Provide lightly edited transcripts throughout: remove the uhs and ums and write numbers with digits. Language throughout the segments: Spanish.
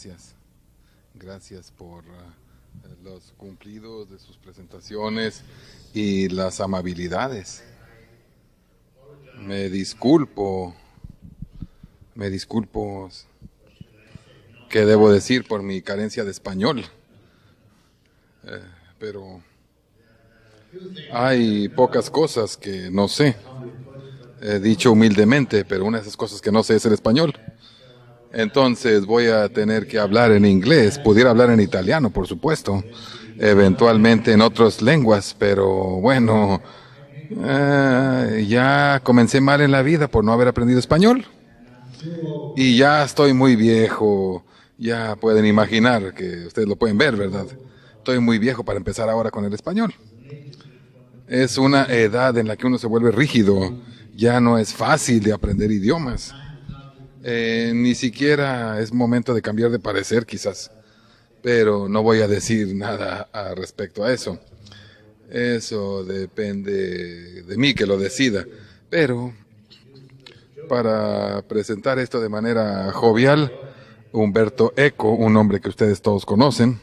Gracias. Gracias por los cumplidos de sus presentaciones y las amabilidades. Me disculpo, me disculpo, ¿qué debo decir por mi carencia de español? Pero hay pocas cosas que no sé. He dicho humildemente, pero una de esas cosas que no sé es el español. Entonces voy a tener que hablar en inglés. Pudiera hablar en italiano, por supuesto. Eventualmente en otras lenguas, pero bueno, ya comencé mal en la vida por no haber aprendido español. Y ya estoy muy viejo. Ya pueden imaginar que ustedes lo pueden ver, ¿verdad? Estoy muy viejo para empezar ahora con el español. Es una edad en la que uno se vuelve rígido. Ya no es fácil de aprender idiomas. Ni siquiera es momento de cambiar de parecer, quizás. Pero no voy a decir nada respecto a eso. Eso depende de mí que lo decida. Pero para presentar esto de manera jovial, Humberto Eco, un hombre que ustedes todos conocen.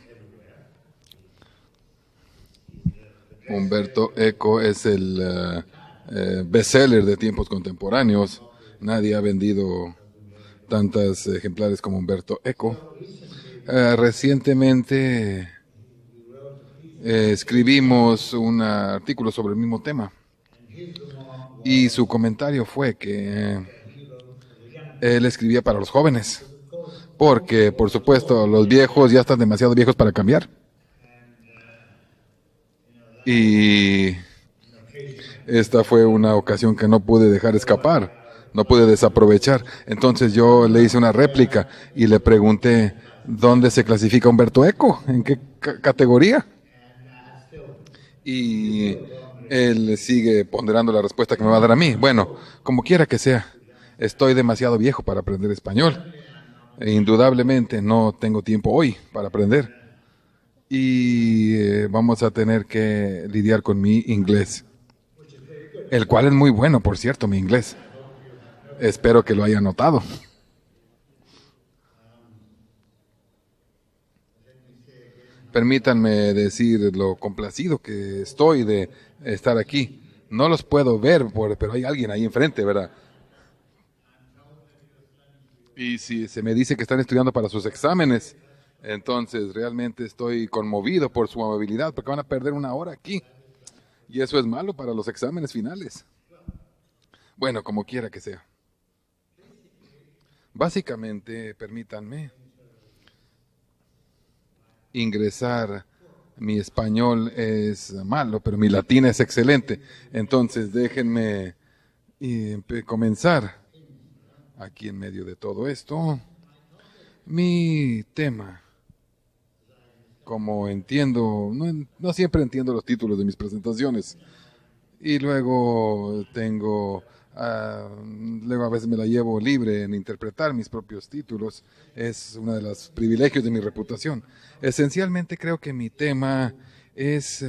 Humberto Eco es el bestseller de tiempos contemporáneos. Nadie ha vendido tantos ejemplares como Humberto Eco. Recientemente escribimos un artículo sobre el mismo tema y su comentario fue que él escribía para los jóvenes, porque por supuesto los viejos ya están demasiado viejos para cambiar. Y esta fue una ocasión que no pude dejar escapar, no pude desaprovechar. Entonces yo le hice una réplica y le pregunté, ¿dónde se clasifica Humberto Eco? ¿En qué categoría? Y él sigue ponderando la respuesta que me va a dar a mí. Bueno, como quiera que sea, estoy demasiado viejo para aprender español. E indudablemente no tengo tiempo hoy para aprender. Y vamos a tener que lidiar con mi inglés, el cual es muy bueno, por cierto, mi inglés. Espero que lo haya notado. Permítanme decir lo complacido que estoy de estar aquí. No los puedo ver, pero hay alguien ahí enfrente, ¿verdad? Y si se me dice que están estudiando para sus exámenes, entonces realmente estoy conmovido por su amabilidad, porque van a perder una hora aquí. Y eso es malo para los exámenes finales. Bueno, como quiera que sea. Básicamente, permítanme ingresar. Mi español es malo, pero mi latín es excelente. Entonces, déjenme comenzar aquí en medio de todo esto. Mi tema, como entiendo, no siempre entiendo los títulos de mis presentaciones. Y luego luego a veces me la llevo libre en interpretar mis propios títulos. Es uno de los privilegios de mi reputación. Esencialmente creo que mi tema es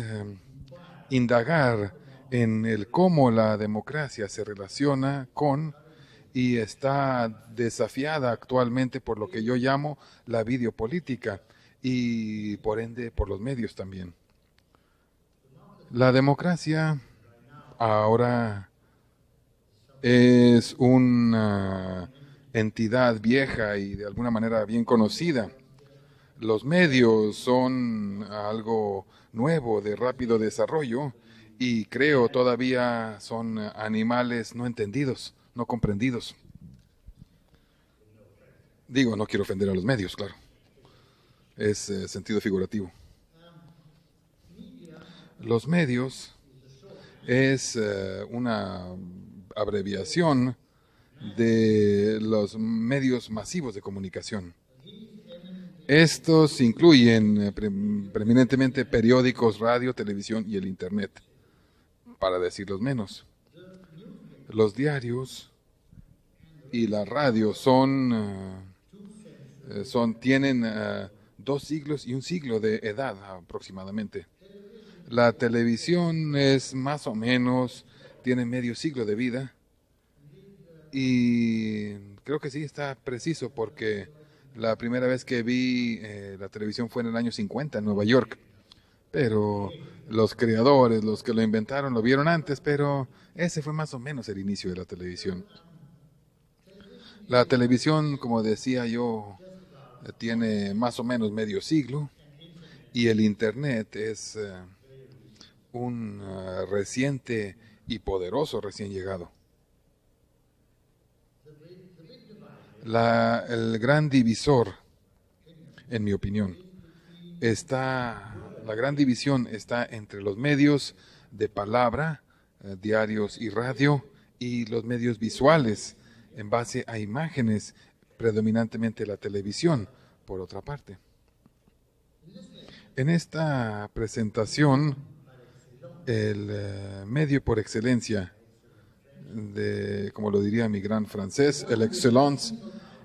indagar en el cómo la democracia se relaciona con y está desafiada actualmente por lo que yo llamo la videopolítica y por ende por los medios también. La democracia ahora es una entidad vieja y de alguna manera bien conocida. Los medios son algo nuevo, de rápido desarrollo, y creo todavía son animales no entendidos, no comprendidos. Digo, no quiero ofender a los medios, claro. Es sentido figurativo. Los medios es una abreviación de los medios masivos de comunicación. Estos incluyen preeminentemente periódicos, radio, televisión y el Internet, para decirlos menos. Los diarios y la radio tienen 2 siglos y un siglo de edad aproximadamente. La televisión es más o menos, tiene medio siglo de vida y creo que sí está preciso porque La primera vez que vi la televisión fue en el año 50 en Nueva York, pero los creadores, los que lo inventaron, lo vieron antes, pero ese fue más o menos el inicio de la televisión. La televisión, como decía yo, tiene más o menos medio siglo y el Internet es un reciente y poderoso recién llegado. El gran divisor, en mi opinión, la gran división está entre los medios de palabra, diarios y radio, y los medios visuales, en base a imágenes, predominantemente la televisión, por otra parte. En esta presentación, el medio por excelencia como lo diría mi gran francés, el excellence,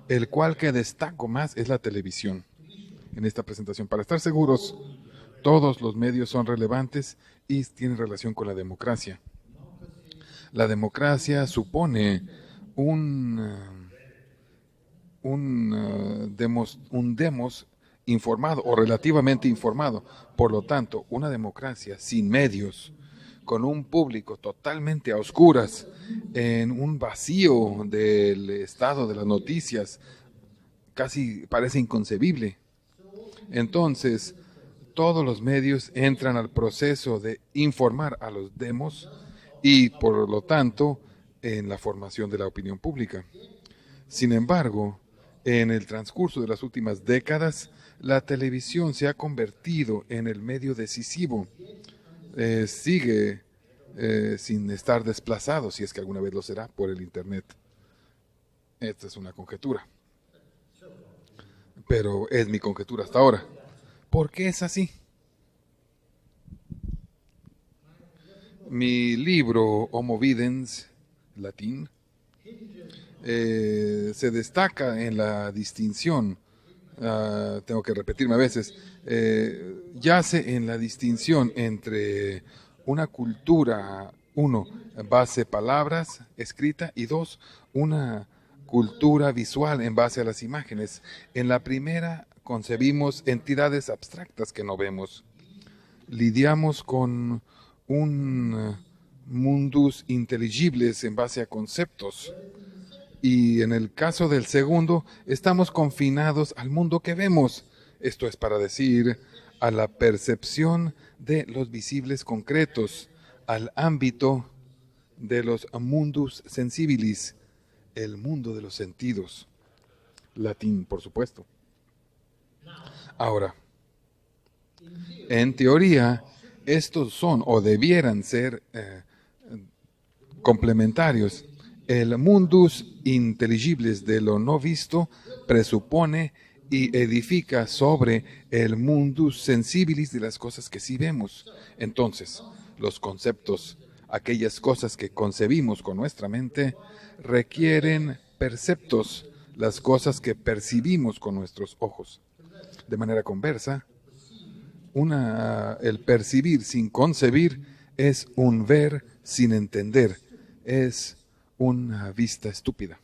el cual que destaco más es la televisión en esta presentación. Para estar seguros, todos los medios son relevantes y tienen relación con la democracia. La democracia supone un demos informado o relativamente informado. Por lo tanto, una democracia sin medios, con un público totalmente a oscuras, en un vacío del estado de las noticias, casi parece inconcebible. Entonces, todos los medios entran al proceso de informar a los demos y, por lo tanto, en la formación de la opinión pública. Sin embargo, en el transcurso de las últimas décadas, la televisión se ha convertido en el medio decisivo. Sigue sin estar desplazado, si es que alguna vez lo será, por el Internet. Esta es una conjetura. Pero es mi conjetura hasta ahora. ¿Por qué es así? Mi libro Homo Videns, latín, se destaca en la distinción, tengo que repetirme a veces, yace en la distinción entre una cultura, uno, base palabras, escrita, y dos, una cultura visual en base a las imágenes. En la primera concebimos entidades abstractas que no vemos. Lidiamos con un mundus inteligibles en base a conceptos. Y en el caso del segundo, estamos confinados al mundo que vemos. Esto es para decir, a la percepción de los visibles concretos, al ámbito de los mundus sensibilis, el mundo de los sentidos. Latín, por supuesto. Ahora, en teoría, estos son o debieran ser complementarios. El mundus inteligibles de lo no visto presupone y edifica sobre el mundus sensibilis de las cosas que sí vemos. Entonces, los conceptos, aquellas cosas que concebimos con nuestra mente, requieren perceptos, las cosas que percibimos con nuestros ojos. De manera conversa, el percibir sin concebir es un ver sin entender, es una vista estúpida.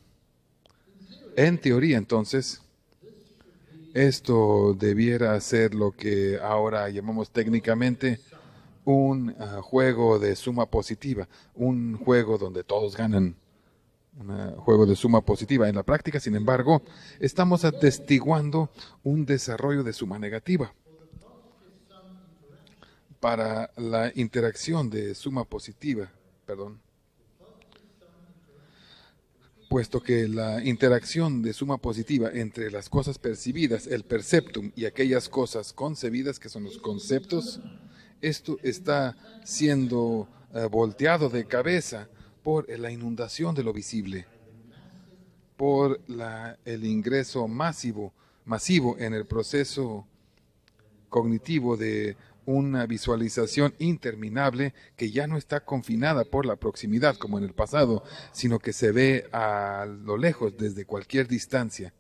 En teoría, entonces, esto debiera ser lo que ahora llamamos técnicamente un juego de suma positiva, un juego donde todos ganan, un juego de suma positiva. En la práctica, sin embargo, estamos atestiguando un desarrollo de suma negativa. Para la interacción de suma positiva, puesto que la interacción de suma positiva entre las cosas percibidas, el perceptum, y aquellas cosas concebidas, que son los conceptos, esto está siendo volteado de cabeza por la inundación de lo visible, por el ingreso masivo en el proceso cognitivo de una visualización interminable que ya no está confinada por la proximidad como en el pasado, sino que se ve a lo lejos desde cualquier distancia.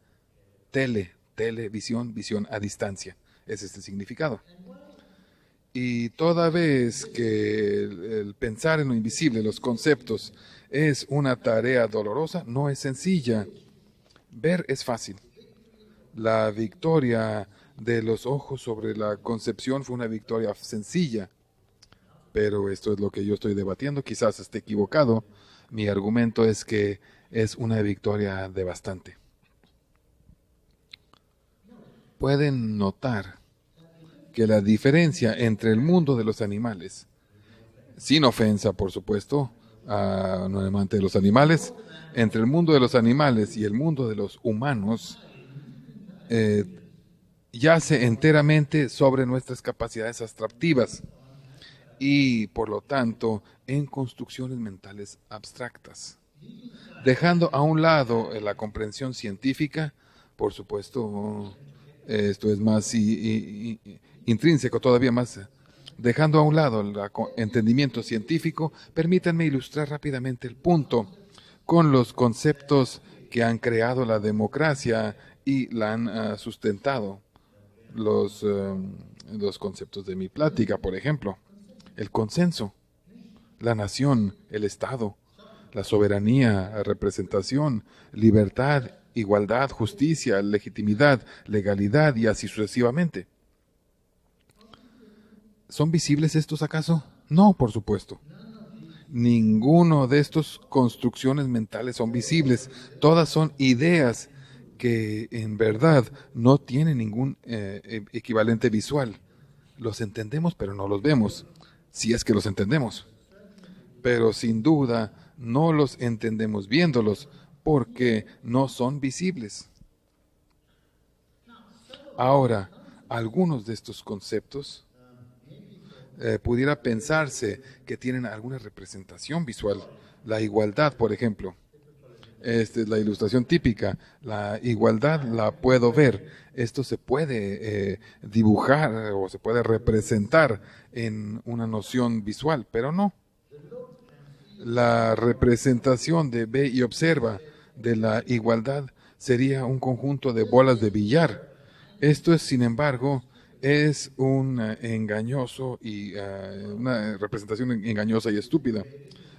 Televisión, visión a distancia. Ese es el significado. Y toda vez que el pensar en lo invisible, los conceptos, es una tarea dolorosa, no es sencilla. Ver es fácil. La victoria de los ojos sobre la concepción fue una victoria sencilla, pero esto es lo que yo estoy debatiendo, quizás esté equivocado. Mi argumento es que es una victoria devastante. Pueden notar que la diferencia entre el mundo de los animales, sin ofensa por supuesto a un amante de los animales, entre el mundo de los animales y el mundo de los humanos, eh, yace enteramente sobre nuestras capacidades abstractivas y por lo tanto en construcciones mentales abstractas. Dejando a un lado la comprensión científica, por supuesto, esto es más intrínseco, todavía más. Dejando a un lado el entendimiento científico, permítanme ilustrar rápidamente el punto con los conceptos que han creado la democracia y la han sustentado. Los conceptos de mi plática, por ejemplo, el consenso, la nación, el Estado, la soberanía, la representación, libertad, igualdad, justicia, legitimidad, legalidad y así sucesivamente. ¿Son visibles estos acaso? No, por supuesto. Ninguno de estas construcciones mentales son visibles. Todas son ideas que en verdad no tienen ningún equivalente visual. Los entendemos, pero no los vemos, si es que los entendemos. Pero sin duda no los entendemos viéndolos, porque no son visibles. Ahora, algunos de estos conceptos pudiera pensarse que tienen alguna representación visual. La igualdad, por ejemplo. Esta es la ilustración típica. La igualdad la puedo ver. Esto se puede dibujar o se puede representar en una noción visual, pero no. La representación de ve y observa de la igualdad sería un conjunto de bolas de billar. Esto es, sin embargo, es un engañoso y una representación engañosa y estúpida.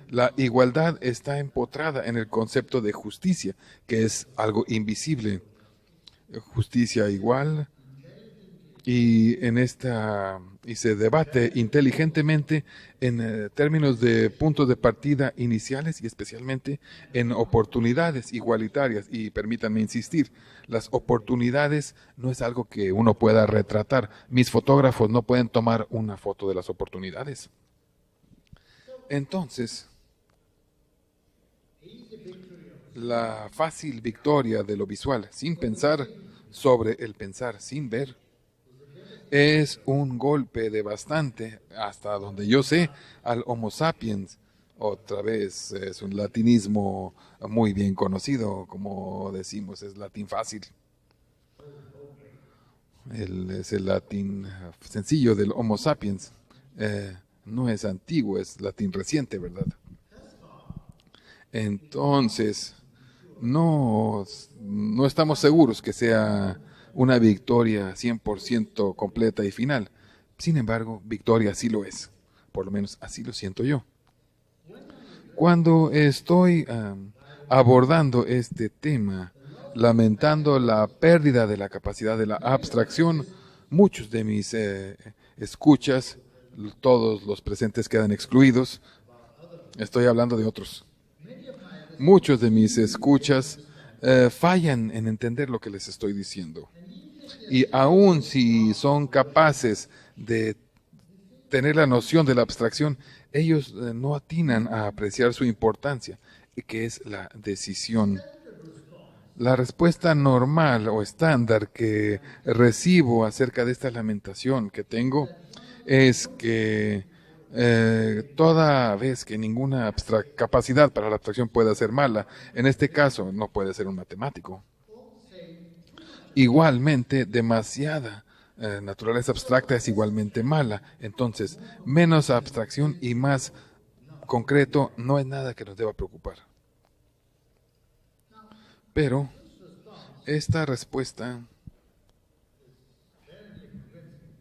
La igualdad está empotrada en el concepto de justicia, que es algo invisible. Justicia igual, y se debate inteligentemente en términos de puntos de partida iniciales y especialmente en oportunidades igualitarias. Y permítanme insistir, las oportunidades no es algo que uno pueda retratar. Mis fotógrafos no pueden tomar una foto de las oportunidades. Entonces, la fácil victoria de lo visual, sin pensar sobre el pensar, sin ver, es un golpe devastante, hasta donde yo sé, al Homo sapiens. Otra vez es un latinismo muy bien conocido, como decimos, es latín fácil. Es el latín sencillo del Homo sapiens. No es antiguo, es latín reciente, ¿verdad? Entonces, no estamos seguros que sea una victoria 100% completa y final. Sin embargo, victoria sí lo es. Por lo menos así lo siento yo. Cuando estoy abordando este tema, lamentando la pérdida de la capacidad de la abstracción, muchos de mis escuchas, todos los presentes quedan excluidos. Estoy hablando de otros. Muchos de mis escuchas fallan en entender lo que les estoy diciendo. Y aun si son capaces de tener la noción de la abstracción, ellos no atinan a apreciar su importancia, que es la decisión. La respuesta normal o estándar que recibo acerca de esta lamentación que tengo es que toda vez que ninguna capacidad para la abstracción pueda ser mala, en este caso no puede ser un matemático. Igualmente, demasiada naturaleza abstracta es igualmente mala. Entonces, menos abstracción y más concreto no es nada que nos deba preocupar. Pero esta respuesta,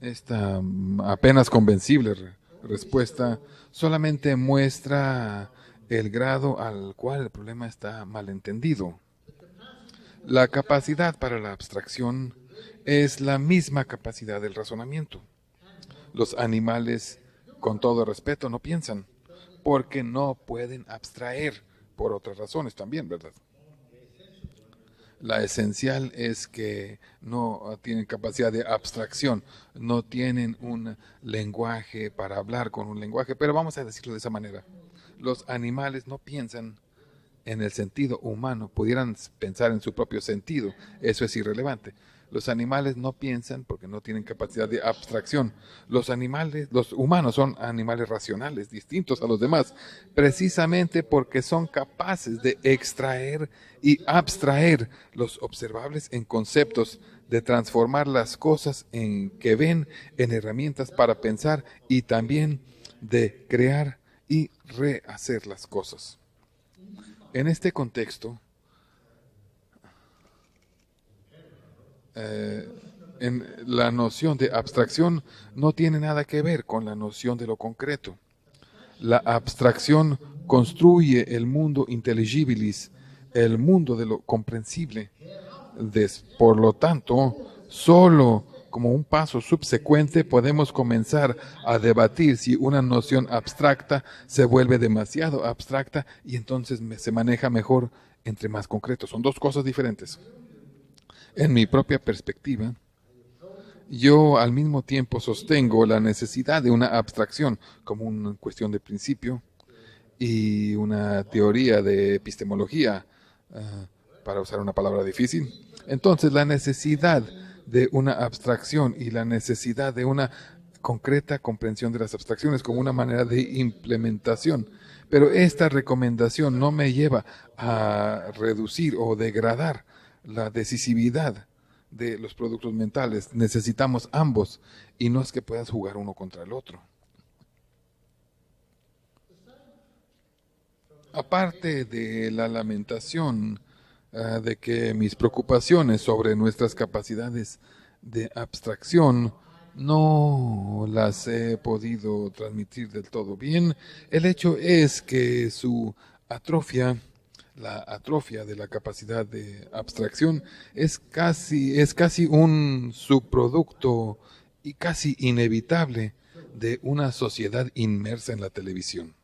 esta apenas convencible respuesta, solamente muestra el grado al cual el problema está malentendido. La capacidad para la abstracción es la misma capacidad del razonamiento. Los animales, con todo respeto, no piensan, porque no pueden abstraer por otras razones también, ¿verdad? La esencial es que no tienen capacidad de abstracción, no tienen un lenguaje para hablar con un lenguaje, pero vamos a decirlo de esa manera. Los animales no piensan en el sentido humano, pudieran pensar en su propio sentido, eso es irrelevante. Los animales no piensan porque no tienen capacidad de abstracción. Los humanos son animales racionales, distintos a los demás, precisamente porque son capaces de extraer y abstraer los observables en conceptos, de transformar las cosas en que ven en herramientas para pensar y también de crear y rehacer las cosas. En este contexto, en la noción de abstracción no tiene nada que ver con la noción de lo concreto. La abstracción construye el mundo intelligibilis, el mundo de lo comprensible. Por lo tanto, solo como un paso subsecuente podemos comenzar a debatir si una noción abstracta se vuelve demasiado abstracta y entonces se maneja mejor entre más concretos. Son dos cosas diferentes. En mi propia perspectiva, yo al mismo tiempo sostengo la necesidad de una abstracción como una cuestión de principio y una teoría de epistemología, para usar una palabra difícil. Entonces, la necesidad de una abstracción y la necesidad de una concreta comprensión de las abstracciones como una manera de implementación. Pero esta recomendación no me lleva a reducir o degradar la decisividad de los productos mentales. Necesitamos ambos y no es que puedas jugar uno contra el otro. Aparte de la lamentación de que mis preocupaciones sobre nuestras capacidades de abstracción no las he podido transmitir del todo bien, el hecho es que su atrofia, la atrofia de la capacidad de abstracción, es casi un subproducto y casi inevitable de una sociedad inmersa en la televisión.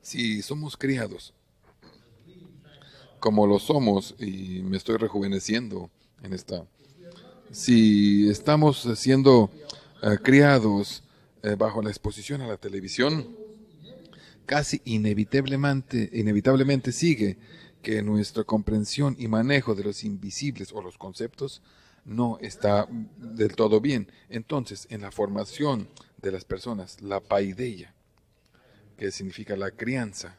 Si somos criados, como lo somos, y me estoy rejuveneciendo en esta, si estamos siendo criados bajo la exposición a la televisión, casi inevitablemente sigue que nuestra comprensión y manejo de los invisibles o los conceptos no está del todo bien. Entonces, en la formación de las personas, la paideia, que significa la crianza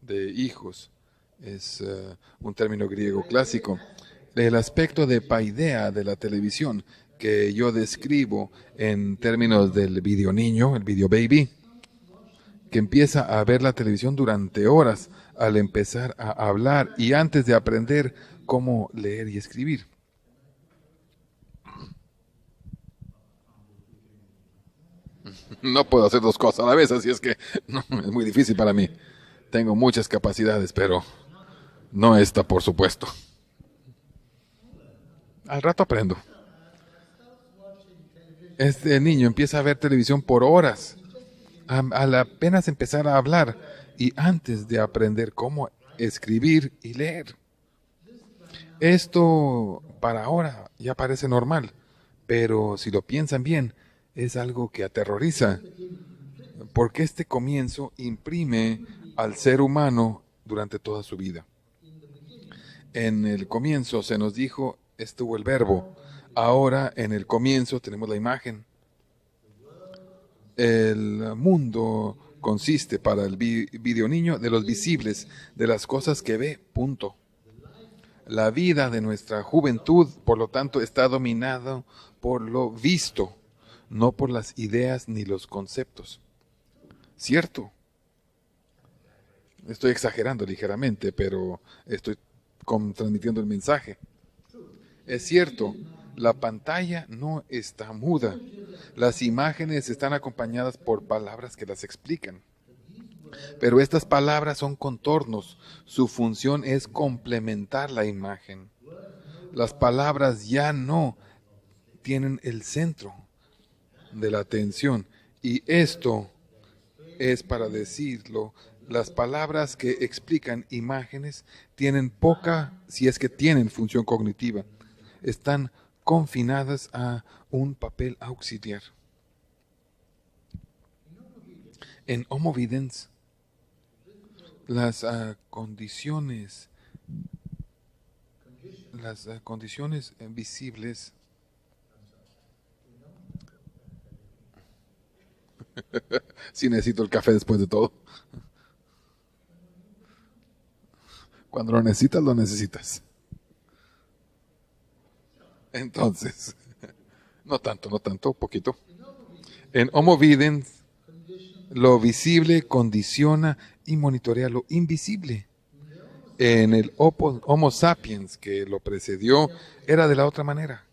de hijos, es un término griego clásico. El aspecto de paidea de la televisión que yo describo en términos del video niño, el video baby, que empieza a ver la televisión durante horas al empezar a hablar y antes de aprender cómo leer y escribir. No puedo hacer dos cosas a la vez, así es que no, es muy difícil para mí. Tengo muchas capacidades, pero no esta, por supuesto. Al rato aprendo. Este niño empieza a ver televisión por horas, al apenas empezar a hablar y antes de aprender cómo escribir y leer. Esto para ahora ya parece normal, pero si lo piensan bien, es algo que aterroriza, porque este comienzo imprime al ser humano durante toda su vida. En el comienzo se nos dijo, estuvo el verbo. Ahora en el comienzo tenemos la imagen. El mundo consiste para el video niño de los visibles, de las cosas que ve, punto. La vida de nuestra juventud, por lo tanto, está dominado por lo visto, no por las ideas ni los conceptos. ¿Cierto? Estoy exagerando ligeramente, pero estoy transmitiendo el mensaje. Es cierto, la pantalla no está muda. Las imágenes están acompañadas por palabras que las explican. Pero estas palabras son contornos. Su función es complementar la imagen. Las palabras ya no tienen el centro de la atención. Y esto es para decirlo, las palabras que explican imágenes tienen poca, si es que tienen función cognitiva. Están confinadas a un papel auxiliar. En Homo Videns, las condiciones visibles si necesito el café después de todo. Cuando lo necesitas, lo necesitas. Entonces, no tanto, poquito. En Homo Videns, lo visible condiciona y monitorea lo invisible. En el Homo sapiens que lo precedió, era de la otra manera.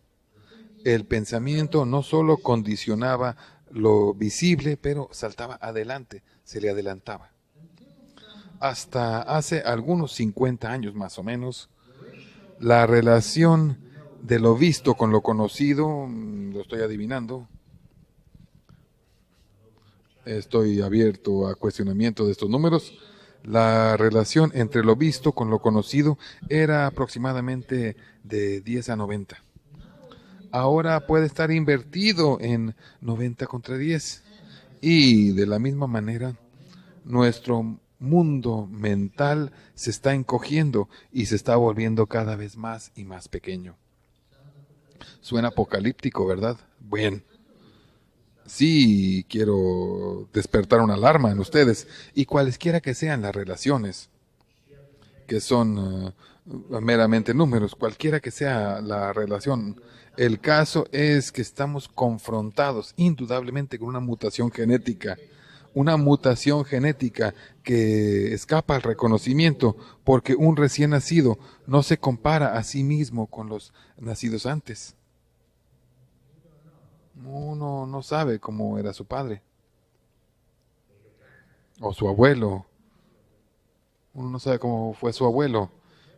El pensamiento no solo condicionaba lo visible, pero saltaba adelante, se le adelantaba. Hasta hace algunos 50 años más o menos, la relación de lo visto con lo conocido, lo estoy adivinando, estoy abierto a cuestionamiento de estos números, la relación entre lo visto con lo conocido era aproximadamente de 10 a 90. Ahora puede estar invertido en 90 contra 10. Y de la misma manera, nuestro mundo mental se está encogiendo y se está volviendo cada vez más y más pequeño. Suena apocalíptico, ¿verdad? Bien. Sí, quiero despertar una alarma en ustedes y cualesquiera que sean las relaciones, que son meramente números, cualquiera que sea la relación. El caso es que estamos confrontados indudablemente con una mutación genética que escapa al reconocimiento, porque un recién nacido no se compara a sí mismo con los nacidos antes. Uno no sabe cómo era su padre o su abuelo. Uno no sabe cómo fue su abuelo.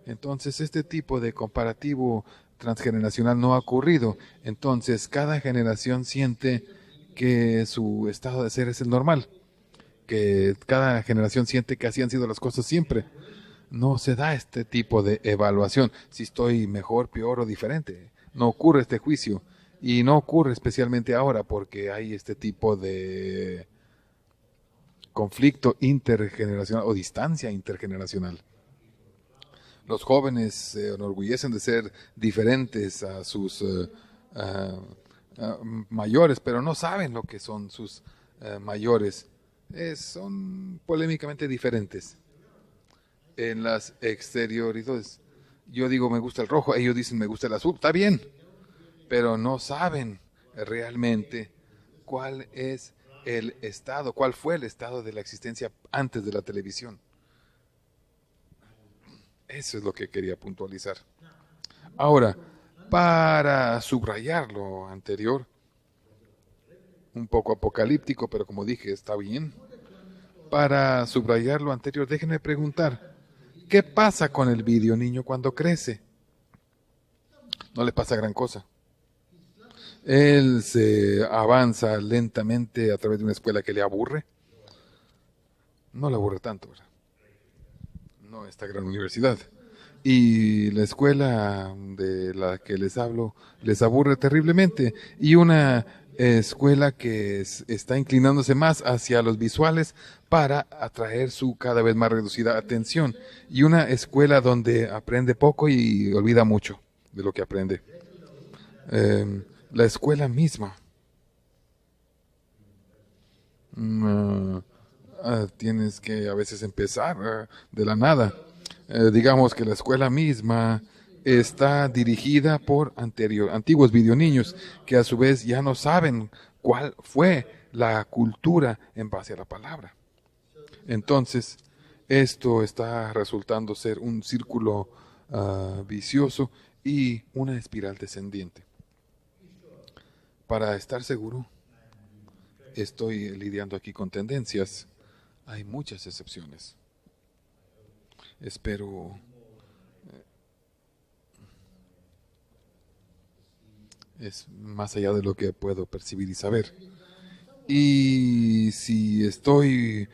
Entonces, este tipo de comparativo transgeneracional no ha ocurrido. Entonces, cada generación siente que su estado de ser es el normal, que cada generación siente que así han sido las cosas siempre. No se da este tipo de evaluación, si estoy mejor, peor o diferente. No ocurre este juicio. Y no ocurre especialmente ahora porque hay este tipo de conflicto intergeneracional o distancia intergeneracional. Los jóvenes se enorgullecen de ser diferentes a sus mayores, pero no saben lo que son sus mayores. Son polémicamente diferentes en las exterioridades. Yo digo me gusta el rojo, ellos dicen me gusta el azul, está bien, pero no saben realmente cuál es el estado, cuál fue el estado de la existencia antes de la televisión. Eso es lo que quería puntualizar. Ahora, para subrayar lo anterior, un poco apocalíptico, pero como dije, está bien. Para subrayar lo anterior, déjenme preguntar, ¿qué pasa con el video niño cuando crece? No le pasa gran cosa. Él se avanza lentamente a través de una escuela que le aburre. No le aburre tanto, ¿verdad? No esta gran universidad. Y la escuela de la que les hablo les aburre terriblemente. Y una escuela que está inclinándose más hacia los visuales para atraer su cada vez más reducida atención. Y una escuela donde aprende poco y olvida mucho de lo que aprende. La escuela misma. Tienes que a veces empezar de la nada. Digamos que la escuela misma está dirigida por antiguos videoniños que a su vez ya no saben cuál fue la cultura en base a la palabra. Entonces, esto está resultando ser un círculo vicioso y una espiral descendiente. Para estar seguro, estoy lidiando aquí con tendencias. Hay muchas excepciones. Espero es más allá de lo que puedo percibir y saber. Y si estoy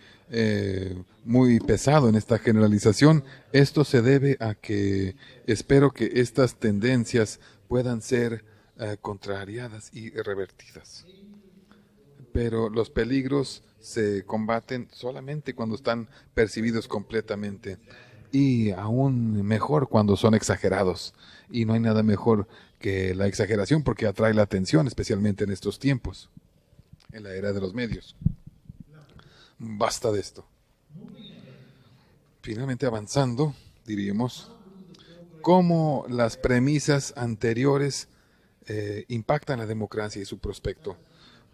muy pesado en esta generalización, esto se debe a que espero que estas tendencias puedan ser contrariadas y revertidas. Pero los peligros se combaten solamente cuando están percibidos completamente y aún mejor cuando son exagerados. Y no hay nada mejor que la exageración porque atrae la atención, especialmente en estos tiempos, en la era de los medios. Basta de esto. Finalmente avanzando, diríamos, cómo las premisas anteriores impactan la democracia y su prospecto.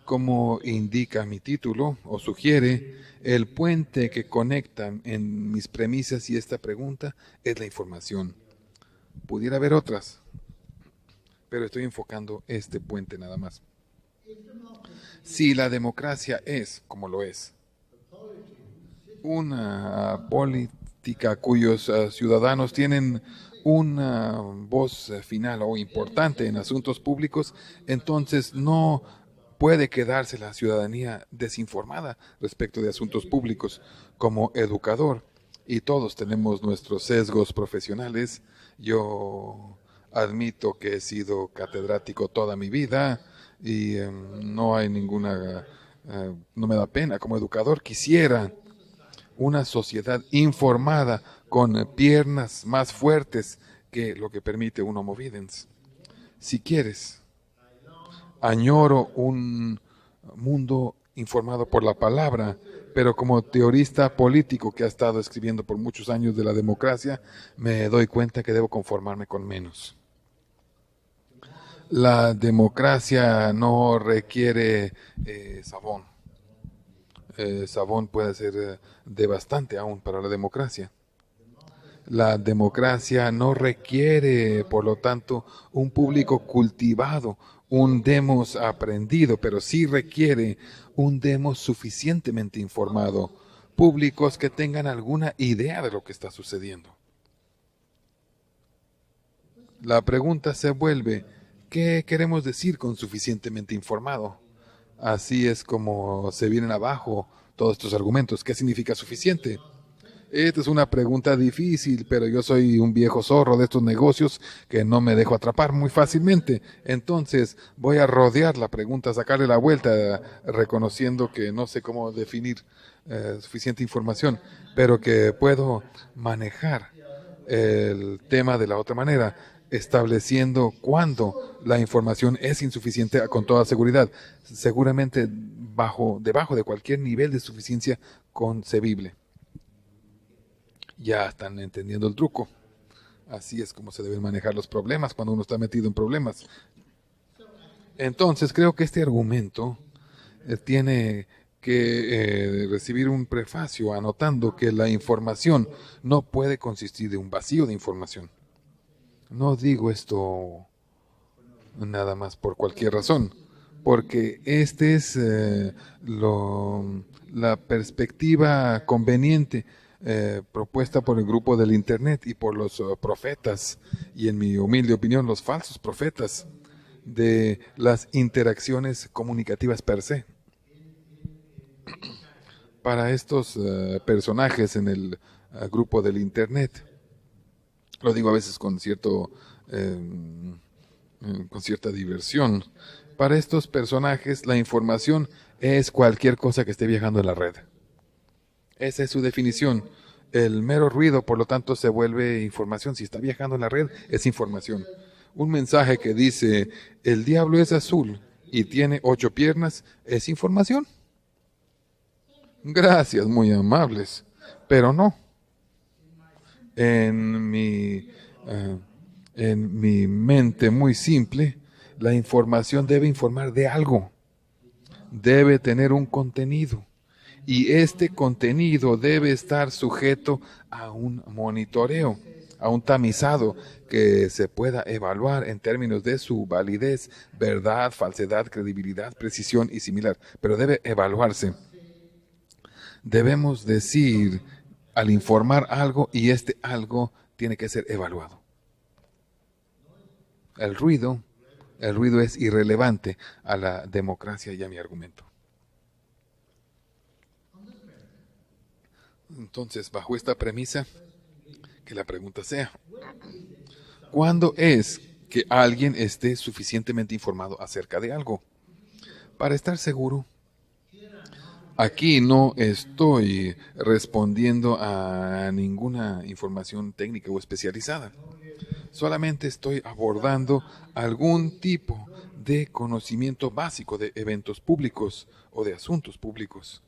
Como indica mi título o sugiere, el puente que conecta en mis premisas y esta pregunta es la información. Pudiera haber otras, pero estoy enfocando este puente nada más. Si la democracia es, como lo es, una política cuyos ciudadanos tienen una voz final o importante en asuntos públicos, entonces no puede quedarse la ciudadanía desinformada respecto de asuntos públicos. Como educador, y todos tenemos nuestros sesgos profesionales, yo admito que he sido catedrático toda mi vida y no hay ninguna, no me da pena como educador, quisiera una sociedad informada con piernas más fuertes que lo que permite un Homo videns. Si quieres, añoro un mundo informado por la palabra, pero como teorista político que ha estado escribiendo por muchos años de la democracia, me doy cuenta que debo conformarme con menos. La democracia no requiere sabón. Sabón puede ser devastante aún para la democracia. La democracia no requiere, por lo tanto, un público cultivado, un demos aprendido, pero sí requiere un demos suficientemente informado, públicos que tengan alguna idea de lo que está sucediendo. La pregunta se vuelve, ¿qué queremos decir con suficientemente informado? Así es como se vienen abajo todos estos argumentos. ¿Qué significa suficiente? Esta es una pregunta difícil, pero yo soy un viejo zorro de estos negocios que no me dejo atrapar muy fácilmente. Entonces voy a rodear la pregunta, sacarle la vuelta, reconociendo que no sé cómo definir suficiente información, pero que puedo manejar el tema de la otra manera, estableciendo cuándo la información es insuficiente con toda seguridad, seguramente debajo de cualquier nivel de suficiencia concebible. Ya están entendiendo el truco. Así es como se deben manejar los problemas cuando uno está metido en problemas. Entonces creo que este argumento tiene que recibir un prefacio anotando que la información no puede consistir de un vacío de información. No digo esto nada más por cualquier razón, porque este es la perspectiva conveniente propuesta por el grupo del Internet y por los profetas, y en mi humilde opinión los falsos profetas, de las interacciones comunicativas per se. Para estos personajes en el grupo del Internet, lo digo a veces con cierta diversión, para estos personajes la información es cualquier cosa que esté viajando en la red. Esa es su definición. El mero ruido, por lo tanto, se vuelve información. Si está viajando en la red, es información. Un mensaje que dice, el diablo es azul y tiene 8 piernas, es información. Gracias, muy amables. Pero no. En mi mente muy simple, la información debe informar de algo. Debe tener un contenido. Y este contenido debe estar sujeto a un monitoreo, a un tamizado que se pueda evaluar en términos de su validez, verdad, falsedad, credibilidad, precisión y similar. Pero debe evaluarse. debemos decir al informar algo y este algo tiene que ser evaluado. El ruido es irrelevante a la democracia y a mi argumento. Entonces, bajo esta premisa, que la pregunta sea, ¿cuándo es que alguien esté suficientemente informado acerca de algo? Para estar seguro, aquí no estoy respondiendo a ninguna información técnica o especializada. Solamente estoy abordando algún tipo de conocimiento básico de eventos públicos o de asuntos públicos.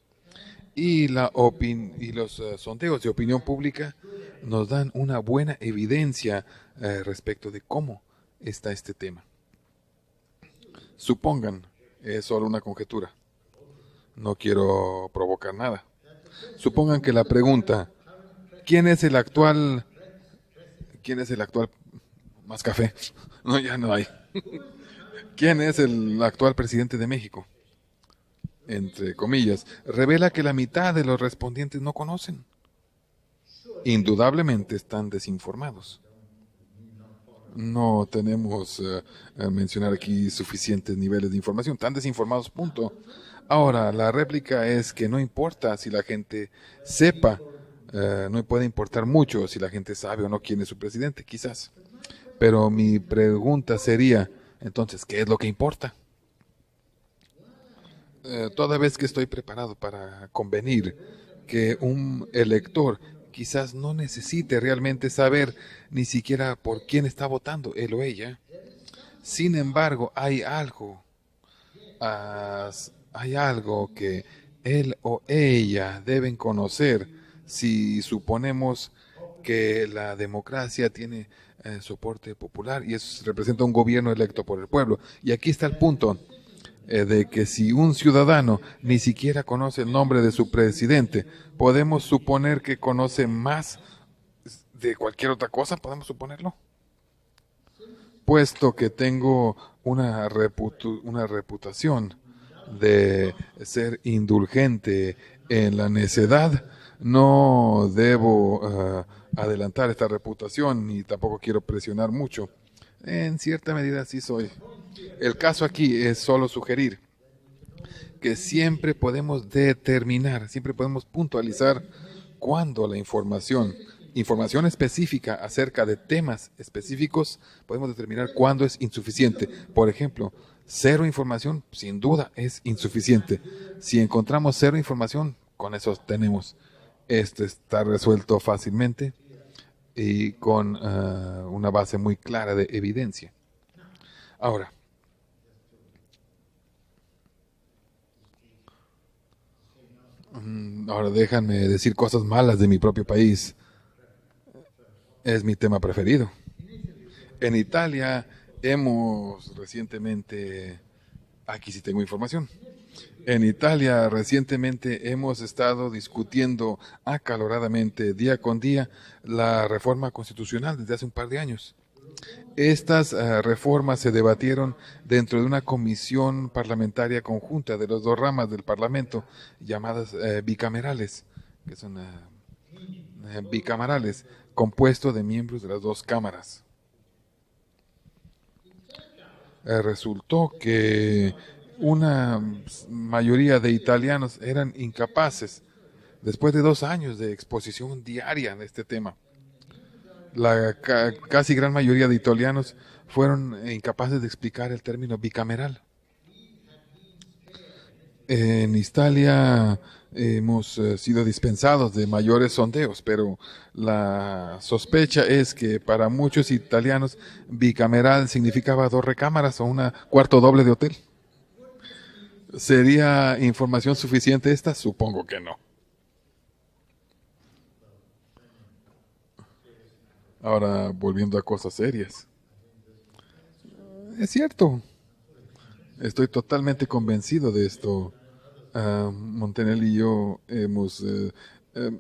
Y los sondeos de opinión pública nos dan una buena evidencia respecto de cómo está este tema. Supongan, es solo una conjetura, no quiero provocar nada. Supongan que la pregunta, ¿quién es el actual más café? No, ya no hay. ¿Quién es el actual presidente de México? Entre comillas, revela que la mitad de los respondientes no conocen. Indudablemente están desinformados. No tenemos mencionar aquí suficientes niveles de información. Están desinformados, punto. Ahora, la réplica es que no importa si la gente sepa, no puede importar mucho si la gente sabe o no quién es su presidente, quizás. Pero mi pregunta sería, entonces, ¿qué es lo que importa? Toda vez que estoy preparado para convenir que un elector quizás no necesite realmente saber ni siquiera por quién está votando, él o ella. Sin embargo, hay algo que él o ella deben conocer si suponemos que la democracia tiene soporte popular y eso representa un gobierno electo por el pueblo. Y aquí está el punto. De que si un ciudadano ni siquiera conoce el nombre de su presidente, podemos suponer que conoce más de cualquier otra cosa, podemos suponerlo. Puesto que tengo una reputación de ser indulgente en la necedad, no debo adelantar esta reputación ni tampoco quiero presionar mucho. En cierta medida sí soy. El caso aquí es solo sugerir que siempre podemos determinar, siempre podemos puntualizar cuándo la información específica acerca de temas específicos, podemos determinar cuándo es insuficiente. Por ejemplo, cero información, sin duda, es insuficiente. Si encontramos cero información, con eso tenemos. Esto está resuelto fácilmente y con una base muy clara de evidencia. Ahora déjenme decir cosas malas de mi propio país. Es mi tema preferido. En Italia hemos recientemente, aquí sí tengo información. En Italia recientemente hemos estado discutiendo acaloradamente día con día la reforma constitucional desde hace un par de años. Estas reformas se debatieron dentro de una comisión parlamentaria conjunta de las dos ramas del Parlamento, llamadas bicamerales, que son bicamerales, compuesto de miembros de las dos cámaras. Resultó que una mayoría de italianos eran incapaces, después de 2 años de exposición diaria en este tema. La casi gran mayoría de italianos fueron incapaces de explicar el término bicameral. En Italia hemos sido dispensados de mayores sondeos, pero la sospecha es que para muchos italianos bicameral significaba 2 recámaras o una cuarto doble de hotel. ¿Sería información suficiente esta? Supongo que no. Ahora, volviendo a cosas serias. Es cierto. Estoy totalmente convencido de esto. Montanelli y yo hemos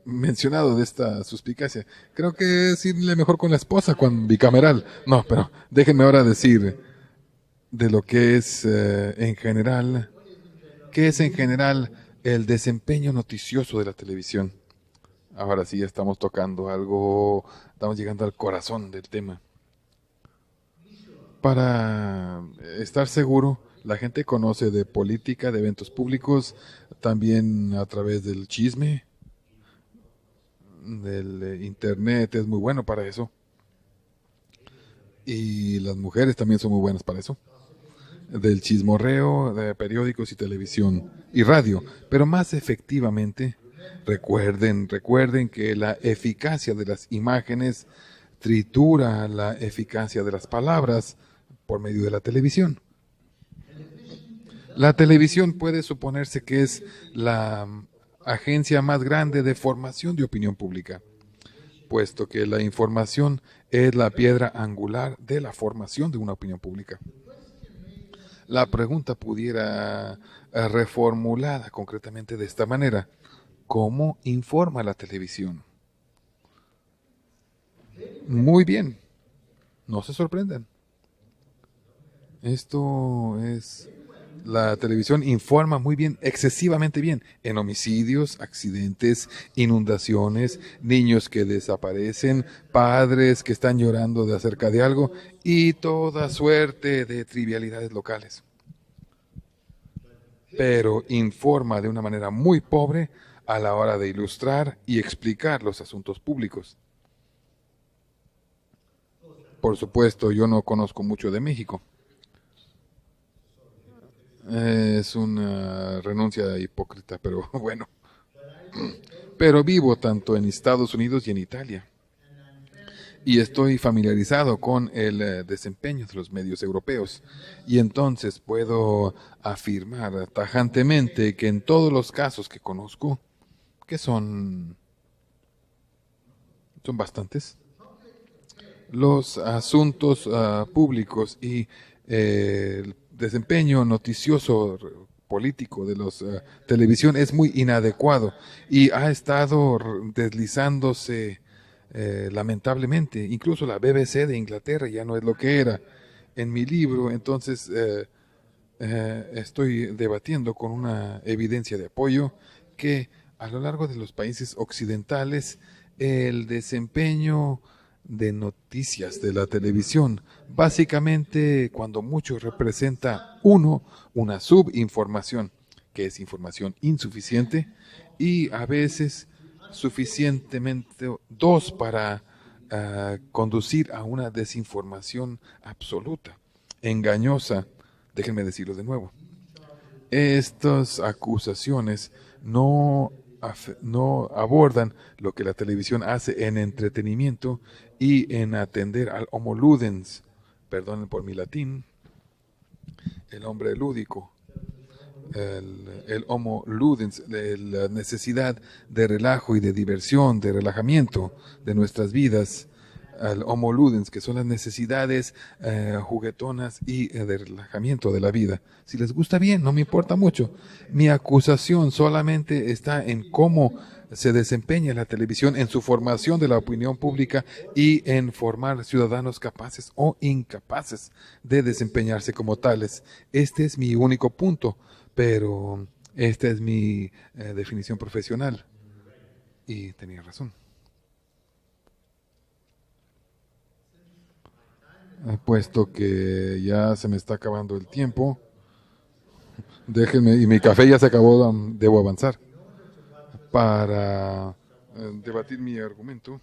mencionado de esta suspicacia. Creo que es irle mejor con la esposa, con bicameral. No, pero déjenme ahora decir de lo que es en general. ¿Qué es en general El desempeño noticioso de la televisión. Ahora sí estamos tocando algo, estamos llegando al corazón del tema. Para estar seguro, la gente conoce de política, de eventos públicos, también a través del chisme, del internet, es muy bueno para eso. Y las mujeres también son muy buenas para eso. Del chismorreo, de periódicos y televisión y radio. Pero más efectivamente, recuerden que la eficacia de las imágenes tritura la eficacia de las palabras por medio de la televisión. La televisión puede suponerse que es la agencia más grande de formación de opinión pública, puesto que la información es la piedra angular de la formación de una opinión pública. La pregunta pudiera reformulada concretamente de esta manera. ¿Cómo informa la televisión? Muy bien, no se sorprendan. Esto es... La televisión informa muy bien, excesivamente bien, en homicidios, accidentes, inundaciones, niños que desaparecen, padres que están llorando de acerca de algo y toda suerte de trivialidades locales. Pero informa de una manera muy pobre a la hora de ilustrar y explicar los asuntos públicos. Por supuesto, yo no conozco mucho de México. Es una renuncia hipócrita, pero bueno. Pero vivo tanto en Estados Unidos y en Italia. Y estoy familiarizado con el desempeño de los medios europeos. Y entonces puedo afirmar tajantemente que en todos los casos que conozco, que son bastantes, los asuntos públicos y el desempeño noticioso político de los televisión es muy inadecuado y ha estado deslizándose lamentablemente. Incluso la BBC de Inglaterra ya no es lo que era. En mi libro, entonces, estoy debatiendo con una evidencia de apoyo que a lo largo de los países occidentales el desempeño de noticias de la televisión básicamente cuando mucho representa una subinformación que es información insuficiente y a veces suficientemente dos para conducir a una desinformación absoluta, engañosa. Déjenme decirlo de nuevo. Estas acusaciones no abordan lo que la televisión hace en entretenimiento y en atender al homo ludens, perdonen por mi latín, el hombre lúdico, el homo ludens, la necesidad de relajo y de diversión, de relajamiento de nuestras vidas, al homo ludens, que son las necesidades juguetonas y de relajamiento de la vida. Si les gusta bien, no me importa mucho. Mi acusación solamente está en cómo se desempeña la televisión en su formación de la opinión pública y en formar ciudadanos capaces o incapaces de desempeñarse como tales. Este es mi único punto, pero esta es mi definición profesional. Y tenía razón. Puesto que ya se me está acabando el tiempo, déjenme, y mi café ya se acabó, debo avanzar. Para debatir mi argumento,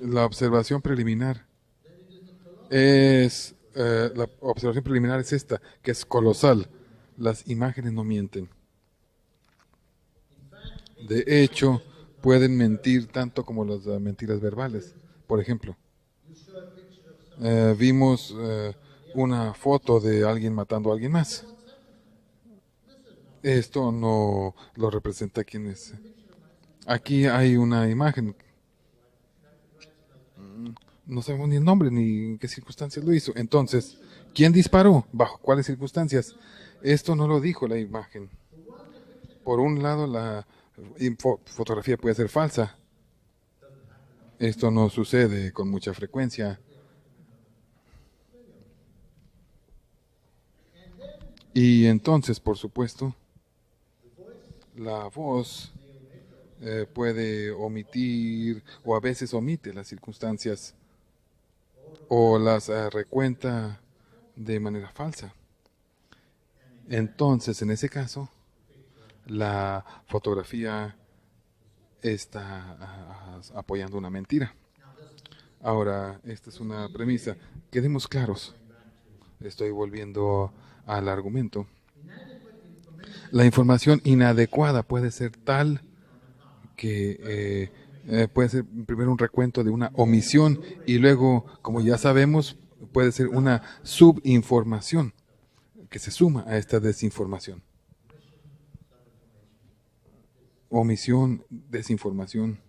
la observación preliminar es esta, que es colosal. Las imágenes no mienten. De hecho, pueden mentir tanto como las mentiras verbales. Por ejemplo, vimos una foto de alguien matando a alguien más. Esto no lo representa quien es. Aquí hay una imagen. No sabemos ni el nombre ni en qué circunstancias lo hizo. Entonces, ¿quién disparó? ¿Bajo cuáles circunstancias? Esto no lo dijo la imagen. Por un lado, la fotografía puede ser falsa. Esto no sucede con mucha frecuencia. Y entonces, por supuesto, la voz puede omitir o a veces omite las circunstancias o las recuenta de manera falsa. Entonces, en ese caso, la fotografía está apoyando una mentira. Ahora, esta es una premisa. Quedemos claros. Estoy volviendo al argumento. La información inadecuada puede ser tal que puede ser primero un recuento de una omisión y luego, como ya sabemos, puede ser una subinformación que se suma a esta desinformación. Omisión, desinformación.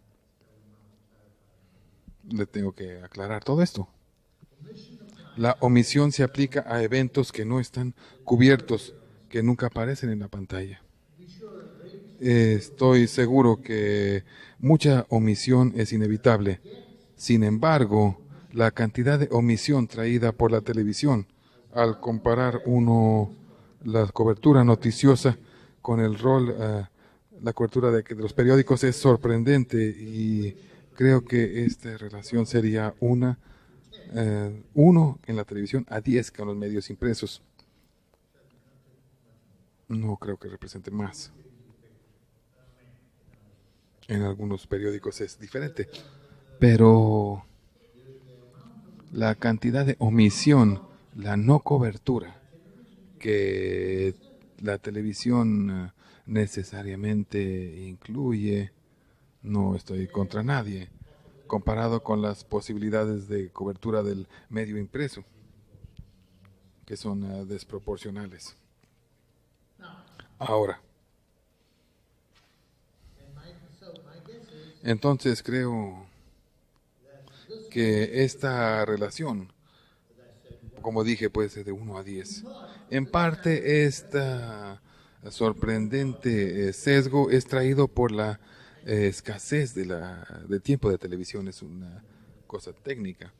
Le tengo que aclarar todo esto. La omisión se aplica a eventos que no están cubiertos, que nunca aparecen en la pantalla. Estoy seguro que mucha omisión es inevitable. Sin embargo, la cantidad de omisión traída por la televisión, al comparar la cobertura noticiosa con el rol, la cobertura de los periódicos es sorprendente y creo que esta relación sería 1 en la televisión a 10 con los medios impresos. No creo que represente más. En algunos periódicos es diferente, pero la cantidad de omisión, la no cobertura que la televisión necesariamente incluye, no estoy contra nadie, comparado con las posibilidades de cobertura del medio impreso, que son desproporcionales. Ahora, entonces creo que esta relación, como dije, puede ser de 1 a 10. En parte, esta sorprendente sesgo es traído por la escasez de tiempo de televisión. Es una cosa técnica.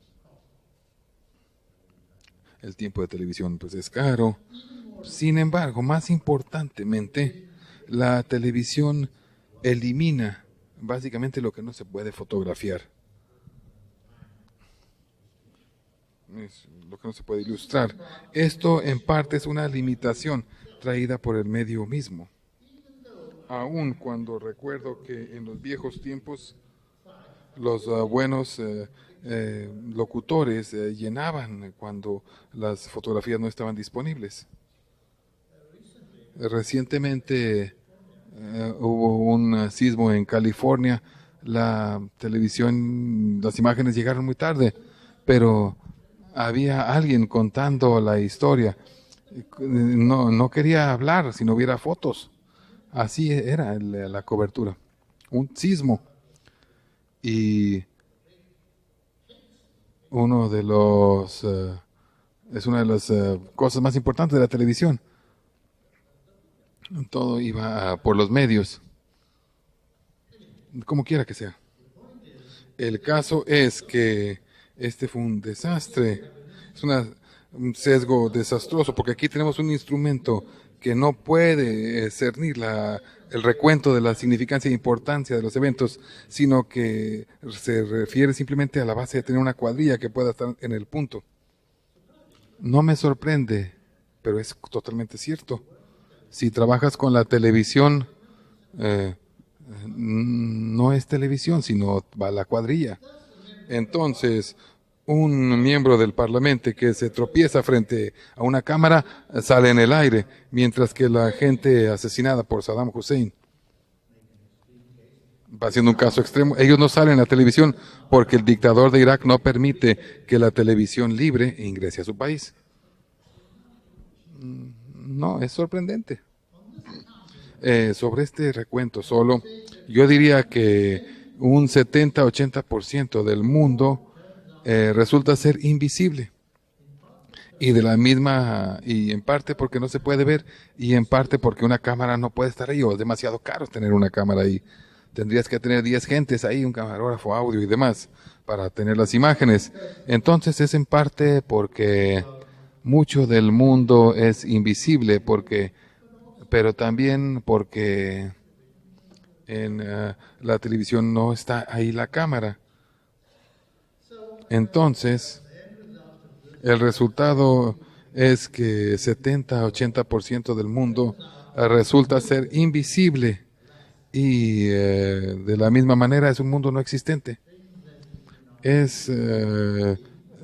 El tiempo de televisión pues es caro. Sin embargo, más importantemente, la televisión elimina básicamente lo que no se puede fotografiar. Es lo que no se puede ilustrar. Esto en parte es una limitación traída por el medio mismo. Aun cuando recuerdo que en los viejos tiempos los buenos locutores llenaban cuando las fotografías no estaban disponibles. Recientemente hubo un sismo en California. La televisión, las imágenes llegaron muy tarde, pero había alguien contando la historia. No quería hablar si no hubiera fotos. Así era la cobertura. Un sismo. Y es una de las cosas más importantes de la televisión. Todo iba por los medios. Como quiera que sea. El caso es que este fue un desastre. Es un sesgo desastroso, porque aquí tenemos un instrumento que no puede cernir el recuento de la significancia e importancia de los eventos, sino que se refiere simplemente a la base de tener una cuadrilla que pueda estar en el punto. No me sorprende, pero es totalmente cierto. Si trabajas con la televisión, no es televisión, sino va la cuadrilla. Entonces, un miembro del Parlamento que se tropieza frente a una cámara sale en el aire, mientras que la gente asesinada por Saddam Hussein, va siendo un caso extremo, ellos no salen en la televisión porque el dictador de Irak no permite que la televisión libre ingrese a su país. No, es sorprendente. Sobre este recuento solo, yo diría que un 70-80% del mundo resulta ser invisible. Y de la misma, y en parte porque no se puede ver, y en parte porque una cámara no puede estar ahí, o es demasiado caro tener una cámara ahí. Tendrías que tener 10 gentes ahí, un camarógrafo, audio y demás, para tener las imágenes. Entonces es en parte porque mucho del mundo es invisible pero también porque en la televisión no está ahí la cámara. Entonces, el resultado es que 70-80% del mundo resulta ser invisible y de la misma manera es un mundo no existente. Es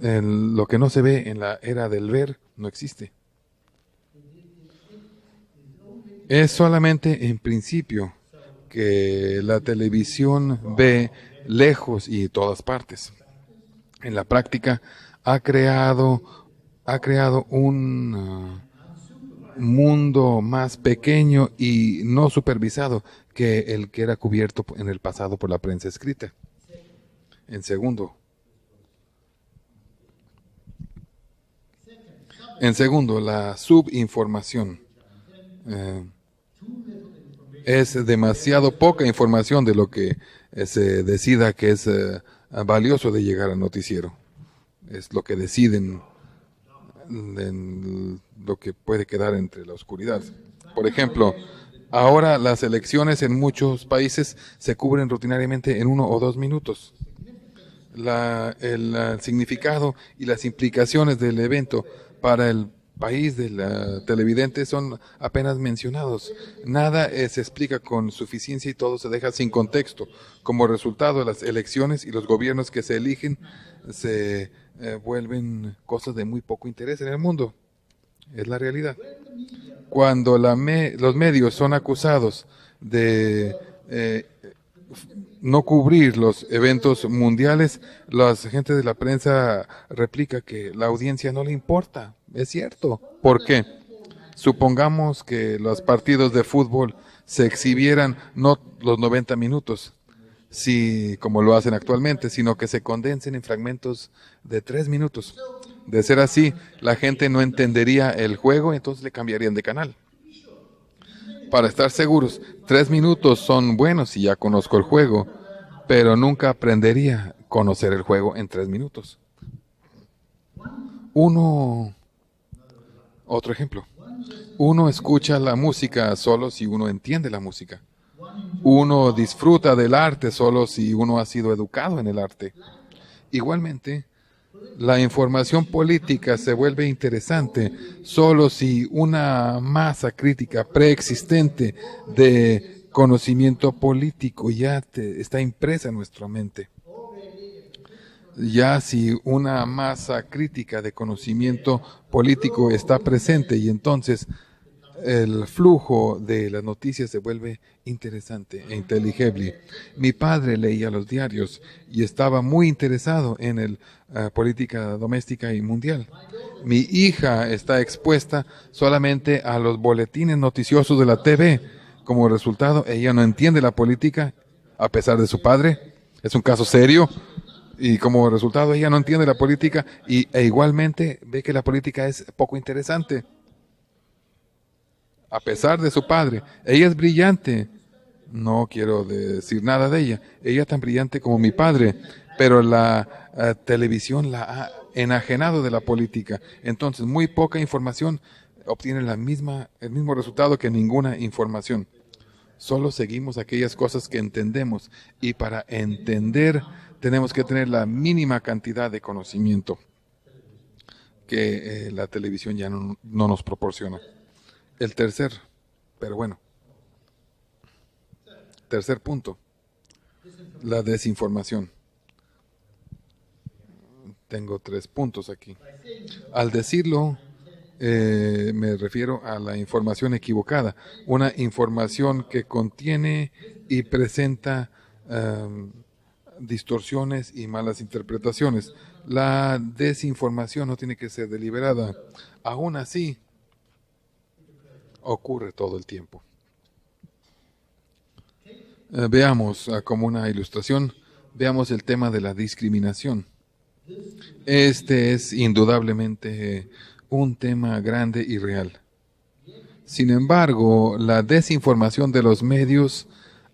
lo que no se ve en la era del ver, no existe. Es solamente en principio que la televisión ve lejos y todas partes. En la práctica ha creado un mundo más pequeño y no supervisado que el que era cubierto en el pasado por la prensa escrita. En segundo, la subinformación. Es demasiado poca información de lo que se decida que es valioso de llegar al noticiero. Es lo que deciden en lo que puede quedar entre la oscuridad. Por ejemplo, ahora las elecciones en muchos países se cubren rutinariamente en 1 o 2 minutos. El significado y las implicaciones del evento para el país del televidente son apenas mencionados. Nada se explica con suficiencia y todo se deja sin contexto. Como resultado, las elecciones y los gobiernos que se eligen se vuelven cosas de muy poco interés en el mundo. Es la realidad. Cuando los medios son acusados de no cubrir los eventos mundiales, la gente de la prensa replica que la audiencia no le importa. Es cierto. ¿Por qué? Supongamos que los partidos de fútbol se exhibieran no los 90 minutos, como lo hacen actualmente, sino que se condensen en fragmentos de 3 minutos. De ser así, la gente no entendería el juego, entonces le cambiarían de canal. Para estar seguros, 3 minutos son buenos si ya conozco el juego, pero nunca aprendería a conocer el juego en 3 minutos. Otro ejemplo. Uno escucha la música solo si uno entiende la música. Uno disfruta del arte solo si uno ha sido educado en el arte. Igualmente, la información política se vuelve interesante solo si una masa crítica preexistente de conocimiento político ya está impresa en nuestra mente. Ya si una masa crítica de conocimiento político está presente y entonces el flujo de las noticias se vuelve interesante e inteligible. Mi padre leía los diarios y estaba muy interesado en política doméstica y mundial. Mi hija está expuesta solamente a los boletines noticiosos de la TV. Como resultado, ella no entiende la política a pesar de su padre. Es un caso serio. Y como resultado, ella no entiende la política e igualmente ve que la política es poco interesante. A pesar de su padre, ella es brillante. No quiero decir nada de ella. Ella es tan brillante como mi padre, pero la televisión la ha enajenado de la política. Entonces, muy poca información obtiene el mismo resultado que ninguna información. Solo seguimos aquellas cosas que entendemos y para entender tenemos que tener la mínima cantidad de conocimiento que la televisión ya no nos proporciona. Tercer punto, la desinformación. Tengo 3 puntos aquí. Al decirlo, me refiero a la información equivocada, una información que contiene y presenta distorsiones y malas interpretaciones. La desinformación no tiene que ser deliberada. Aún así, ocurre todo el tiempo. Veamos como una ilustración, veamos el tema de la discriminación. Este es indudablemente un tema grande y real. Sin embargo, la desinformación de los medios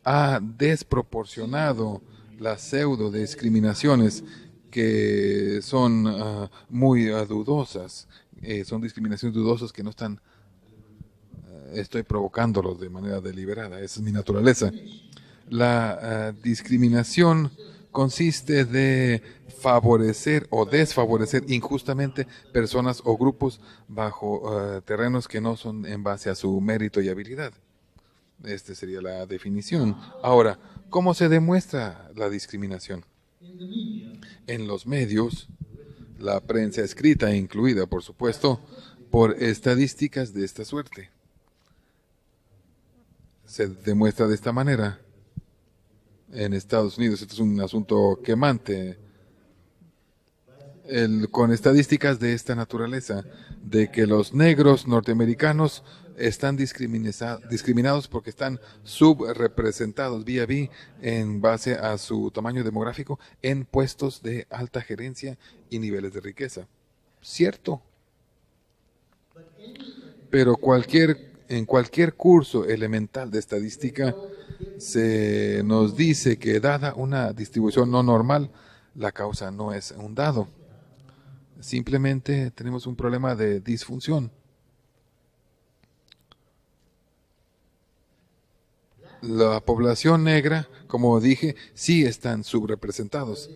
ha desproporcionado las pseudo discriminaciones que son muy dudosas, son discriminaciones dudosas que no están, estoy provocándolos de manera deliberada, esa es mi naturaleza. La discriminación consiste de favorecer o desfavorecer injustamente personas o grupos bajo terrenos que no son en base a su mérito y habilidad. Esta sería la definición. Ahora, ¿cómo se demuestra la discriminación? En los medios, la prensa escrita incluida, por supuesto, por estadísticas de esta suerte. Se demuestra de esta manera. En Estados Unidos, esto es un asunto quemante, con estadísticas de esta naturaleza, de que los negros norteamericanos están discriminados porque están subrepresentados vía en base a su tamaño demográfico en puestos de alta gerencia y niveles de riqueza. Cierto. Pero en cualquier curso elemental de estadística se nos dice que dada una distribución no normal, la causa no es un dado. Simplemente tenemos un problema de disfunción. La población negra, como dije, sí están subrepresentados,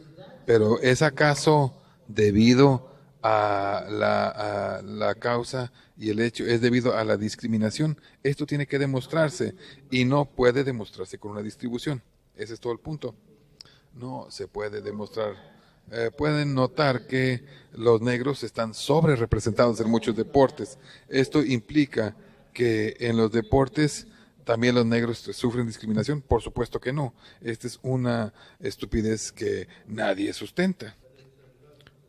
pero ¿es acaso debido a la causa y el hecho? ¿Es debido a la discriminación? Esto tiene que demostrarse y no puede demostrarse con una distribución. Ese es todo el punto. No se puede demostrar. Pueden notar que los negros están sobre representados en muchos deportes. Esto implica que en los deportes también los negros sufren discriminación. Por supuesto que no. Esta es una estupidez que nadie sustenta.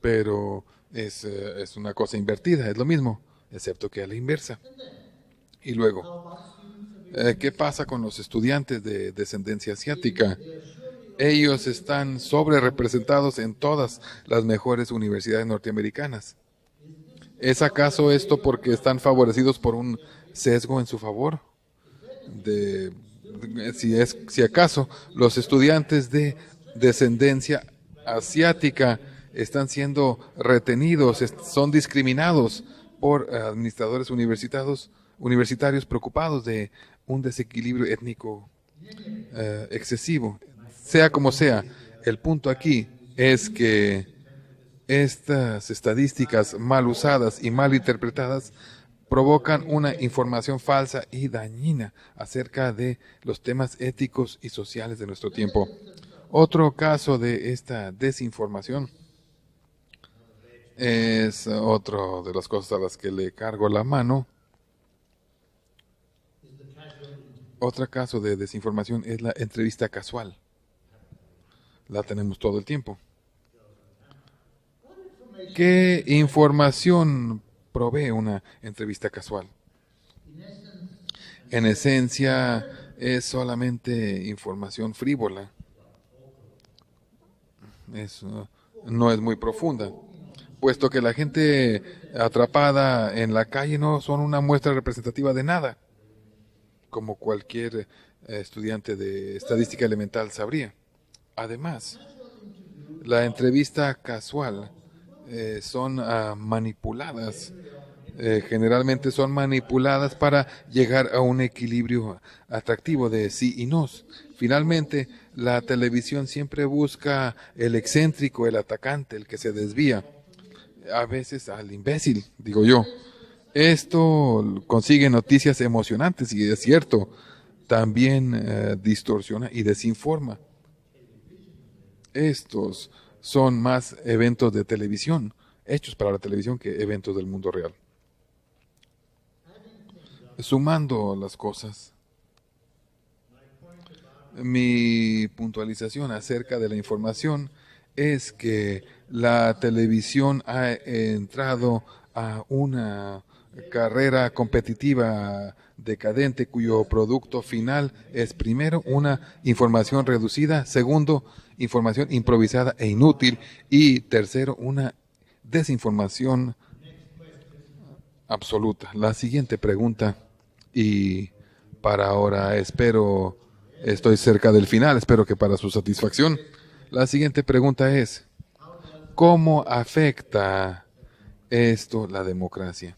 Pero es una cosa invertida, es lo mismo, excepto que a la inversa. Y luego, ¿qué pasa con los estudiantes de descendencia asiática? Ellos están sobre representados en todas las mejores universidades norteamericanas. ¿Es acaso esto porque están favorecidos por un sesgo en su favor? Si acaso los estudiantes de descendencia asiática están siendo retenidos, son discriminados por administradores universitarios preocupados de un desequilibrio étnico excesivo. Sea como sea, el punto aquí es que estas estadísticas mal usadas y mal interpretadas provocan una información falsa y dañina acerca de los temas éticos y sociales de nuestro tiempo. Otro caso de esta desinformación es otro de las cosas a las que le cargo la mano. Otro caso de desinformación es la entrevista casual. La tenemos todo el tiempo. ¿Qué información provee una entrevista casual? En esencia, es solamente información frívola. No es muy profunda, puesto que la gente atrapada en la calle no son una muestra representativa de nada, como cualquier estudiante de estadística elemental sabría. Además, la entrevista casual son manipuladas. Generalmente son manipuladas para llegar a un equilibrio atractivo de sí y nos. Finalmente, la televisión siempre busca el excéntrico, el atacante, el que se desvía. A veces al imbécil, digo yo. Esto consigue noticias emocionantes y es cierto. También distorsiona y desinforma. Estos son más eventos de televisión, hechos para la televisión, que eventos del mundo real. Sumando las cosas, mi puntualización acerca de la información es que la televisión ha entrado a una carrera competitiva decadente cuyo producto final es, primero, una información reducida, segundo, información improvisada e inútil, y tercero, una desinformación absoluta. La siguiente pregunta, y para ahora estoy cerca del final, espero que para su satisfacción. La siguiente pregunta es, ¿Cómo afecta esto la democracia?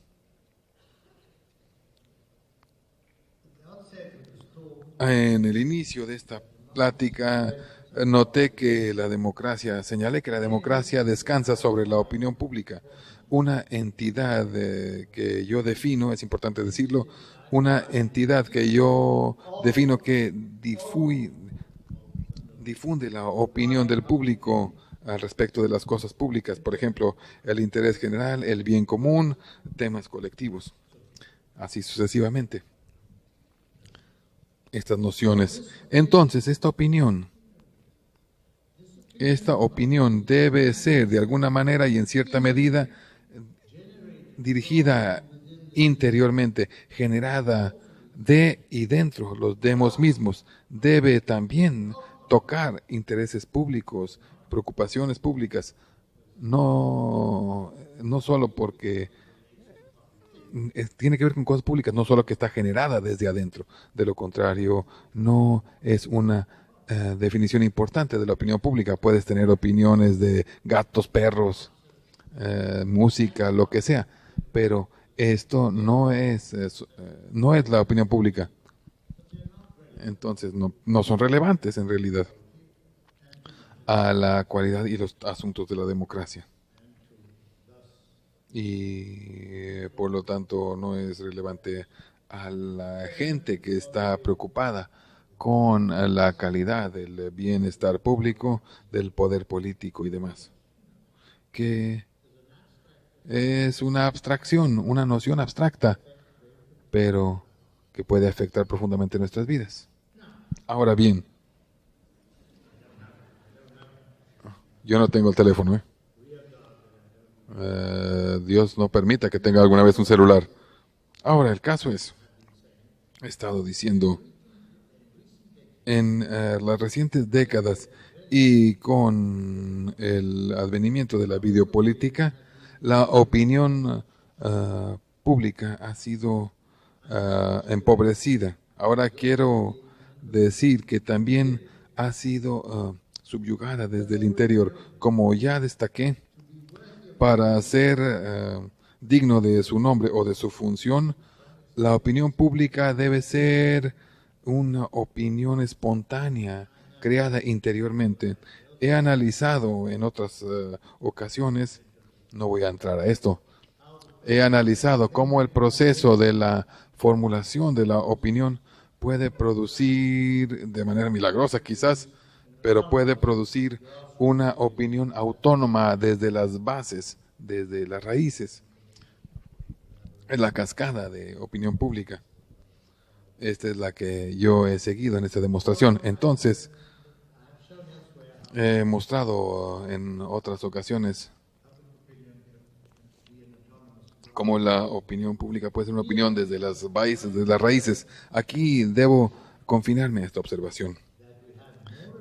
En el inicio de esta plática noté que señalé que la democracia descansa sobre la opinión pública. Una entidad que yo defino, es importante decirlo, una entidad que yo defino que difunde la opinión del público al respecto de las cosas públicas, por ejemplo, el interés general, el bien común, temas colectivos, así sucesivamente, estas nociones. Entonces, esta opinión debe ser de alguna manera y en cierta medida dirigida interiormente, generada de y dentro los demos mismos. Debe también tocar intereses públicos, preocupaciones públicas, no solo porque tiene que ver con cosas públicas, no solo que está generada desde adentro. De lo contrario, no es una definición importante de la opinión pública. Puedes tener opiniones de gatos, perros, música, lo que sea, pero esto no es la opinión pública. Entonces no son relevantes en realidad a la cualidad y los asuntos de la democracia. Y por lo tanto no es relevante a la gente que está preocupada con la calidad del bienestar público, del poder político y demás. Que es una abstracción, una noción abstracta, pero que puede afectar profundamente nuestras vidas. Ahora bien, yo no tengo el teléfono, ¿eh? Dios no permita que tenga alguna vez un celular. Ahora, el caso es, he estado diciendo, en las recientes décadas y con el advenimiento de la videopolítica, la opinión pública ha sido empobrecida. Ahora quiero decir que también ha sido subyugada desde el interior, como ya destaqué. Para ser digno de su nombre o de su función, la opinión pública debe ser una opinión espontánea, creada interiormente. He analizado en otras ocasiones, no voy a entrar a esto, he analizado cómo el proceso de la formulación de la opinión puede producir, de manera milagrosa quizás, pero puede producir una opinión autónoma desde las bases, desde las raíces, en la cascada de opinión pública. Esta es la que yo he seguido en esta demostración. Entonces, he mostrado en otras ocasiones cómo la opinión pública puede ser una opinión desde las bases, desde las raíces. Aquí debo confinarme a esta observación,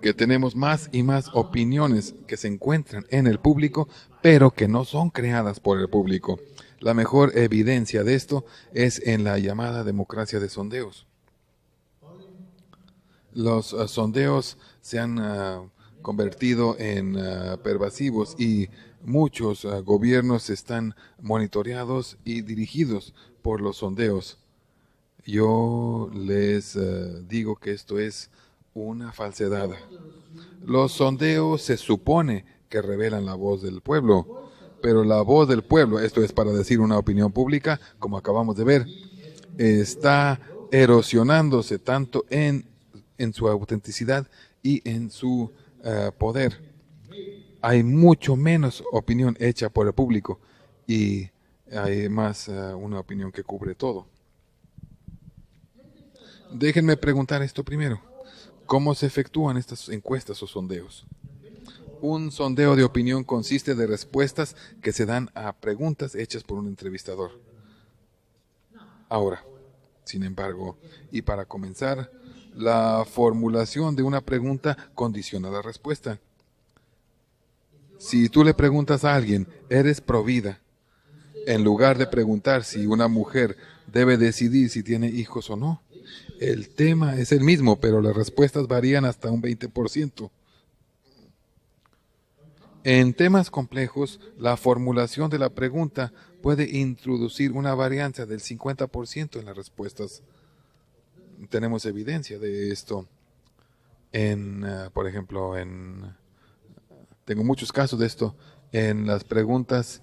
que tenemos más y más opiniones que se encuentran en el público, pero que no son creadas por el público. La mejor evidencia de esto es en la llamada democracia de sondeos. Los sondeos se han convertido en pervasivos y muchos gobiernos están monitoreados y dirigidos por los sondeos. Yo les digo que esto es una falsedad. Los sondeos se supone que revelan la voz del pueblo, pero la voz del pueblo, esto es para decir una opinión pública, como acabamos de ver, está erosionándose tanto en su autenticidad y en su poder. Hay mucho menos opinión hecha por el público y hay más una opinión que cubre todo. Déjenme preguntar esto primero. ¿Cómo se efectúan estas encuestas o sondeos? Un sondeo de opinión consiste de respuestas que se dan a preguntas hechas por un entrevistador. Ahora, sin embargo, y para comenzar, la formulación de una pregunta condiciona la respuesta. Si tú le preguntas a alguien, ¿eres provida?, en lugar de preguntar si una mujer debe decidir si tiene hijos o no, el tema es el mismo, pero las respuestas varían hasta un 20%. En temas complejos, la formulación de la pregunta puede introducir una varianza del 50% en las respuestas. Tenemos evidencia de esto por ejemplo, tengo muchos casos de esto en las preguntas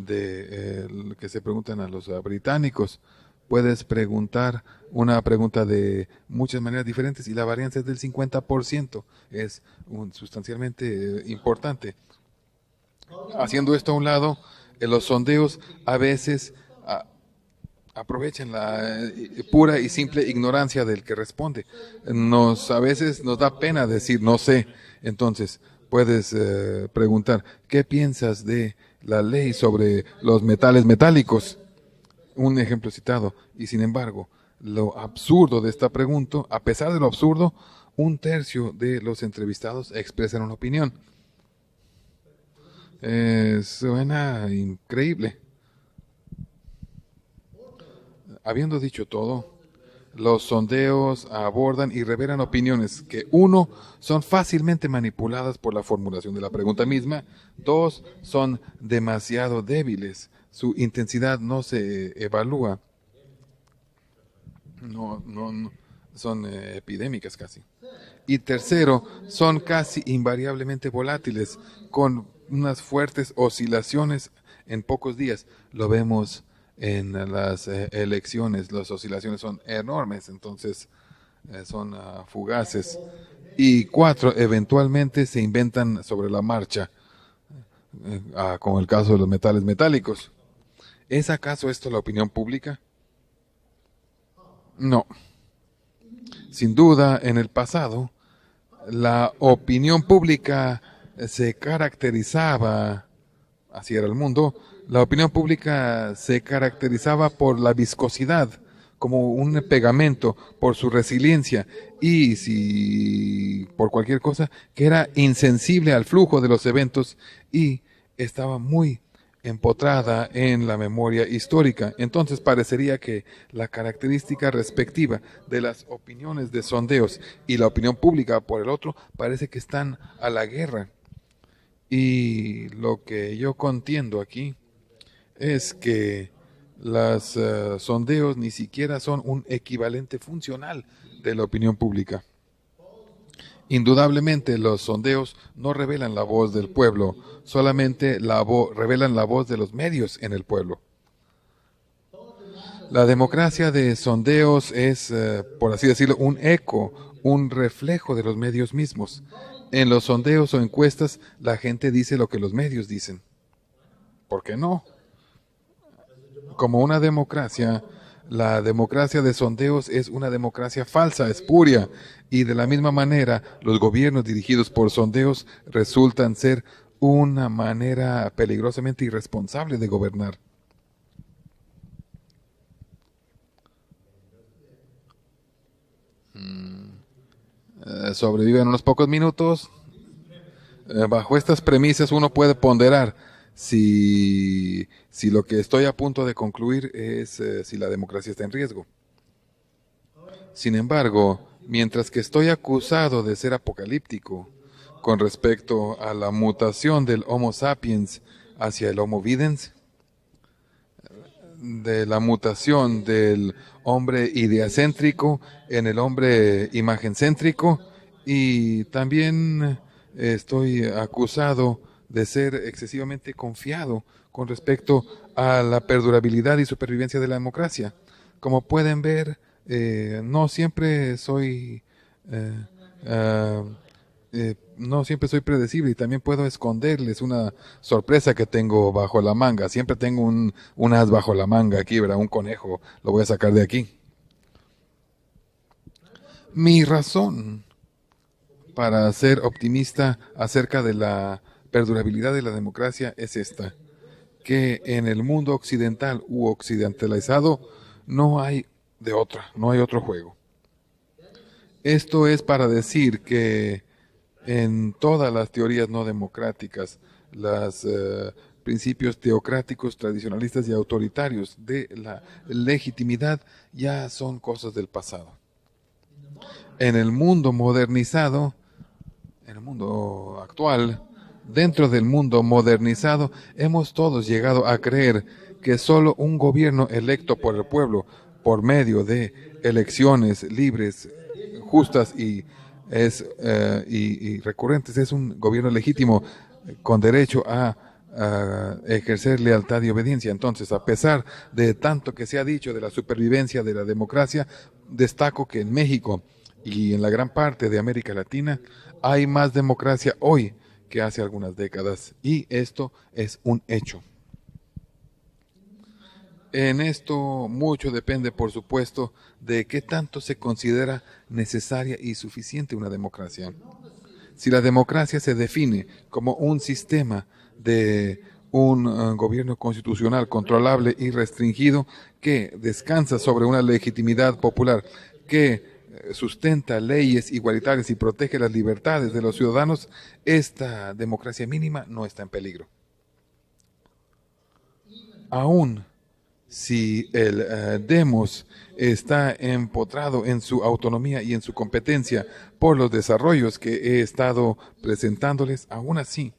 que se preguntan a los británicos. Puedes preguntar una pregunta de muchas maneras diferentes y la varianza es del 50%. Es sustancialmente importante. Haciendo esto a un lado, los sondeos a veces aprovechan la pura y simple ignorancia del que responde. A veces nos da pena decir no sé. Entonces puedes preguntar, ¿qué piensas de la ley sobre los metales metálicos? Un ejemplo citado. Y sin embargo, lo absurdo de esta pregunta, a pesar de lo absurdo, un tercio de los entrevistados expresan una opinión. Suena increíble. Habiendo dicho todo, los sondeos abordan y revelan opiniones que, uno, son fácilmente manipuladas por la formulación de la pregunta misma, dos, son demasiado débiles, su intensidad no se evalúa, no, son epidémicas casi. Y tercero, son casi invariablemente volátiles, con unas fuertes oscilaciones en pocos días. Lo vemos en las elecciones, las oscilaciones son enormes, entonces son fugaces. Y cuatro, eventualmente se inventan sobre la marcha, como el caso de los metales metálicos. ¿Es acaso esto la opinión pública? No. Sin duda, en el pasado, la opinión pública se caracterizaba, así era el mundo, la opinión pública se caracterizaba por la viscosidad, como un pegamento, por su resiliencia y si por cualquier cosa, que era insensible al flujo de los eventos y estaba muy empotrada en la memoria histórica. Entonces parecería que la característica respectiva de las opiniones de sondeos y la opinión pública por el otro parece que están a la guerra. Y lo que yo contiendo aquí es que los sondeos ni siquiera son un equivalente funcional de la opinión pública. Indudablemente los sondeos no revelan la voz del pueblo, solamente revelan la voz de los medios en el pueblo. La democracia de sondeos es, por así decirlo, un eco, un reflejo de los medios mismos. En los sondeos o encuestas, la gente dice lo que los medios dicen. ¿Por qué no? Como una democracia, la democracia de sondeos es una democracia falsa, espuria, y de la misma manera los gobiernos dirigidos por sondeos resultan ser una manera peligrosamente irresponsable de gobernar. Sobreviven unos pocos minutos. Bajo estas premisas uno puede ponderar si lo que estoy a punto de concluir es si la democracia está en riesgo. Sin embargo, mientras que estoy acusado de ser apocalíptico con respecto a la mutación del Homo sapiens hacia el Homo videns, de la mutación del hombre ideacéntrico en el hombre imagencéntrico, y también estoy acusado de ser excesivamente confiado con respecto a la perdurabilidad y supervivencia de la democracia. Como pueden ver, eh, ah, no siempre soy predecible y también puedo esconderles una sorpresa que tengo bajo la manga. Siempre tengo un as bajo la manga aquí, ¿verdad? Un conejo, lo voy a sacar de aquí. Mi razón para ser optimista acerca de la perdurabilidad de la democracia es esta, que en el mundo occidental u occidentalizado no hay no hay otro juego. Esto es para decir que en todas las teorías no democráticas, los principios teocráticos, tradicionalistas y autoritarios de la legitimidad ya son cosas del pasado. En el mundo modernizado, en el mundo actual, Dentro del mundo modernizado, hemos todos llegado a creer que solo un gobierno electo por el pueblo, por medio de elecciones libres, justas y recurrentes, es un gobierno legítimo con derecho a ejercer lealtad y obediencia. Entonces, a pesar de tanto que se ha dicho de la supervivencia de la democracia, destaco que en México y en la gran parte de América Latina hay más democracia hoy que hace algunas décadas, y esto es un hecho. En esto mucho depende, por supuesto, de qué tanto se considera necesaria y suficiente una democracia. Si la democracia se define como un sistema de un gobierno constitucional controlable y restringido que descansa sobre una legitimidad popular, que sustenta leyes igualitarias y protege las libertades de los ciudadanos, esta democracia mínima no está en peligro. Aún si el demos está empotrado en su autonomía y en su competencia por los desarrollos que he estado presentándoles, aún así,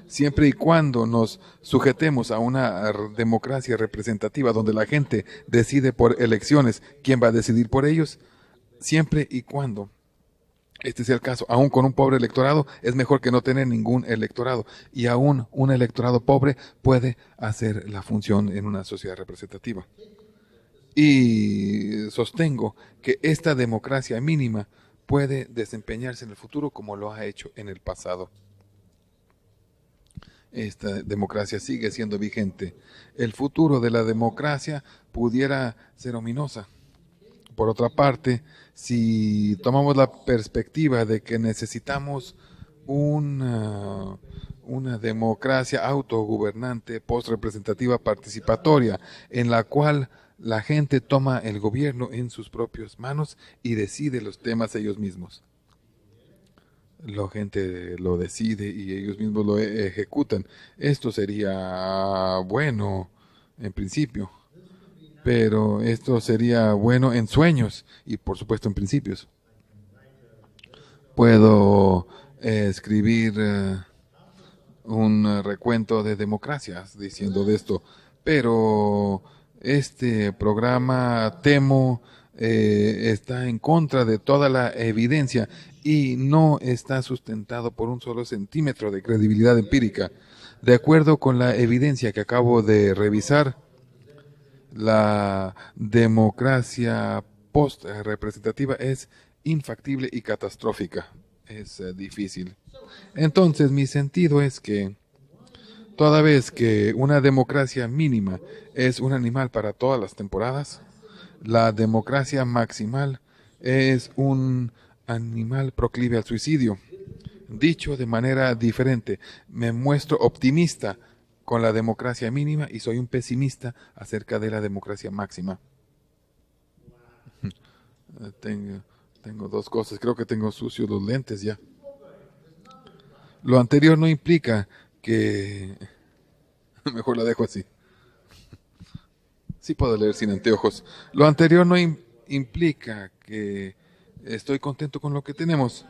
siempre y cuando nos sujetemos a una democracia representativa donde la gente decide por elecciones quién va a decidir por ellos, siempre y cuando este sea el caso, aún con un pobre electorado, es mejor que no tener ningún electorado. Y aún un electorado pobre puede hacer la función en una sociedad representativa. Y sostengo que esta democracia mínima puede desempeñarse en el futuro como lo ha hecho en el pasado. Esta democracia sigue siendo vigente. El futuro de la democracia pudiera ser ominosa. Por otra parte, si tomamos la perspectiva de que necesitamos una democracia autogobernante, postrepresentativa, participatoria, en la cual la gente toma el gobierno en sus propias manos y decide los temas ellos mismos. La gente lo decide y ellos mismos lo ejecutan. Esto sería bueno en principio. Pero esto sería bueno en sueños y por supuesto en principios. Puedo escribir un recuento de democracias diciendo de esto, pero este programa, temo, está en contra de toda la evidencia y no está sustentado por un solo centímetro de credibilidad empírica. De acuerdo con la evidencia que acabo de revisar, la democracia post-representativa es infactible y catastrófica. Es difícil. Entonces, mi sentido es que toda vez que una democracia mínima es un animal para todas las temporadas, la democracia maximal es un animal proclive al suicidio. Dicho de manera diferente, me muestro optimista con la democracia mínima y soy un pesimista acerca de la democracia máxima. Tengo dos cosas, creo que tengo sucios los lentes ya. Lo anterior no implica que... Mejor la dejo así. Sí puedo leer sin anteojos. Lo anterior no implica que estoy contento con lo que tenemos.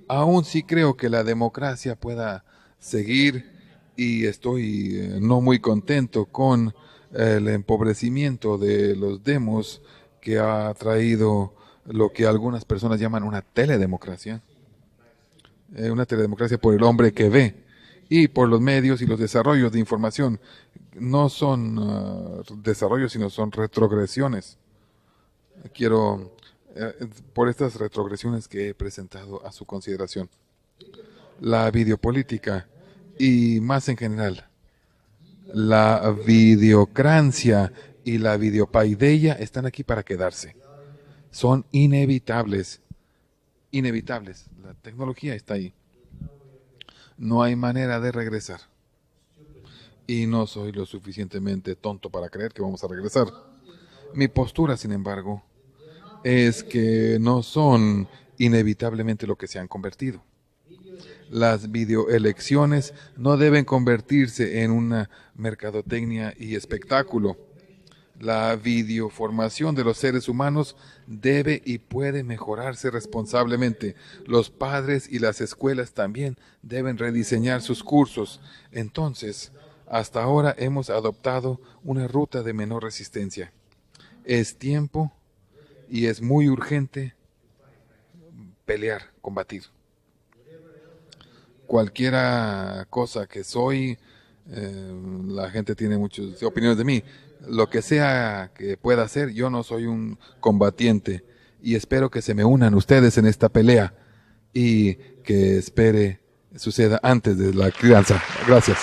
Aún sí creo que la democracia pueda seguir y estoy no muy contento con el empobrecimiento de los demos que ha traído lo que algunas personas llaman una teledemocracia. Una teledemocracia por el hombre que ve y por los medios y los desarrollos de información. No son desarrollos, sino son retrogresiones. Quiero, por estas retrogresiones que he presentado a su consideración. La videopolítica y más en general, la videocrancia y la videopaideia están aquí para quedarse. Son inevitables. Inevitables. La tecnología está ahí. No hay manera de regresar. Y no soy lo suficientemente tonto para creer que vamos a regresar. Mi postura, sin embargo, es que no son inevitablemente lo que se han convertido. Las videoelecciones no deben convertirse en una mercadotecnia y espectáculo. La videoformación de los seres humanos debe y puede mejorarse responsablemente. Los padres y las escuelas también deben rediseñar sus cursos. Entonces, hasta ahora hemos adoptado una ruta de menor resistencia. Es tiempo y es muy urgente pelear, combatir. Cualquiera cosa que soy, la gente tiene muchas opiniones de mí. Lo que sea que pueda hacer, yo no soy un combatiente y espero que se me unan ustedes en esta pelea y que espere suceda antes de la crianza. Gracias.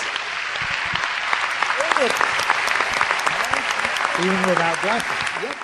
Even without glasses. Yep.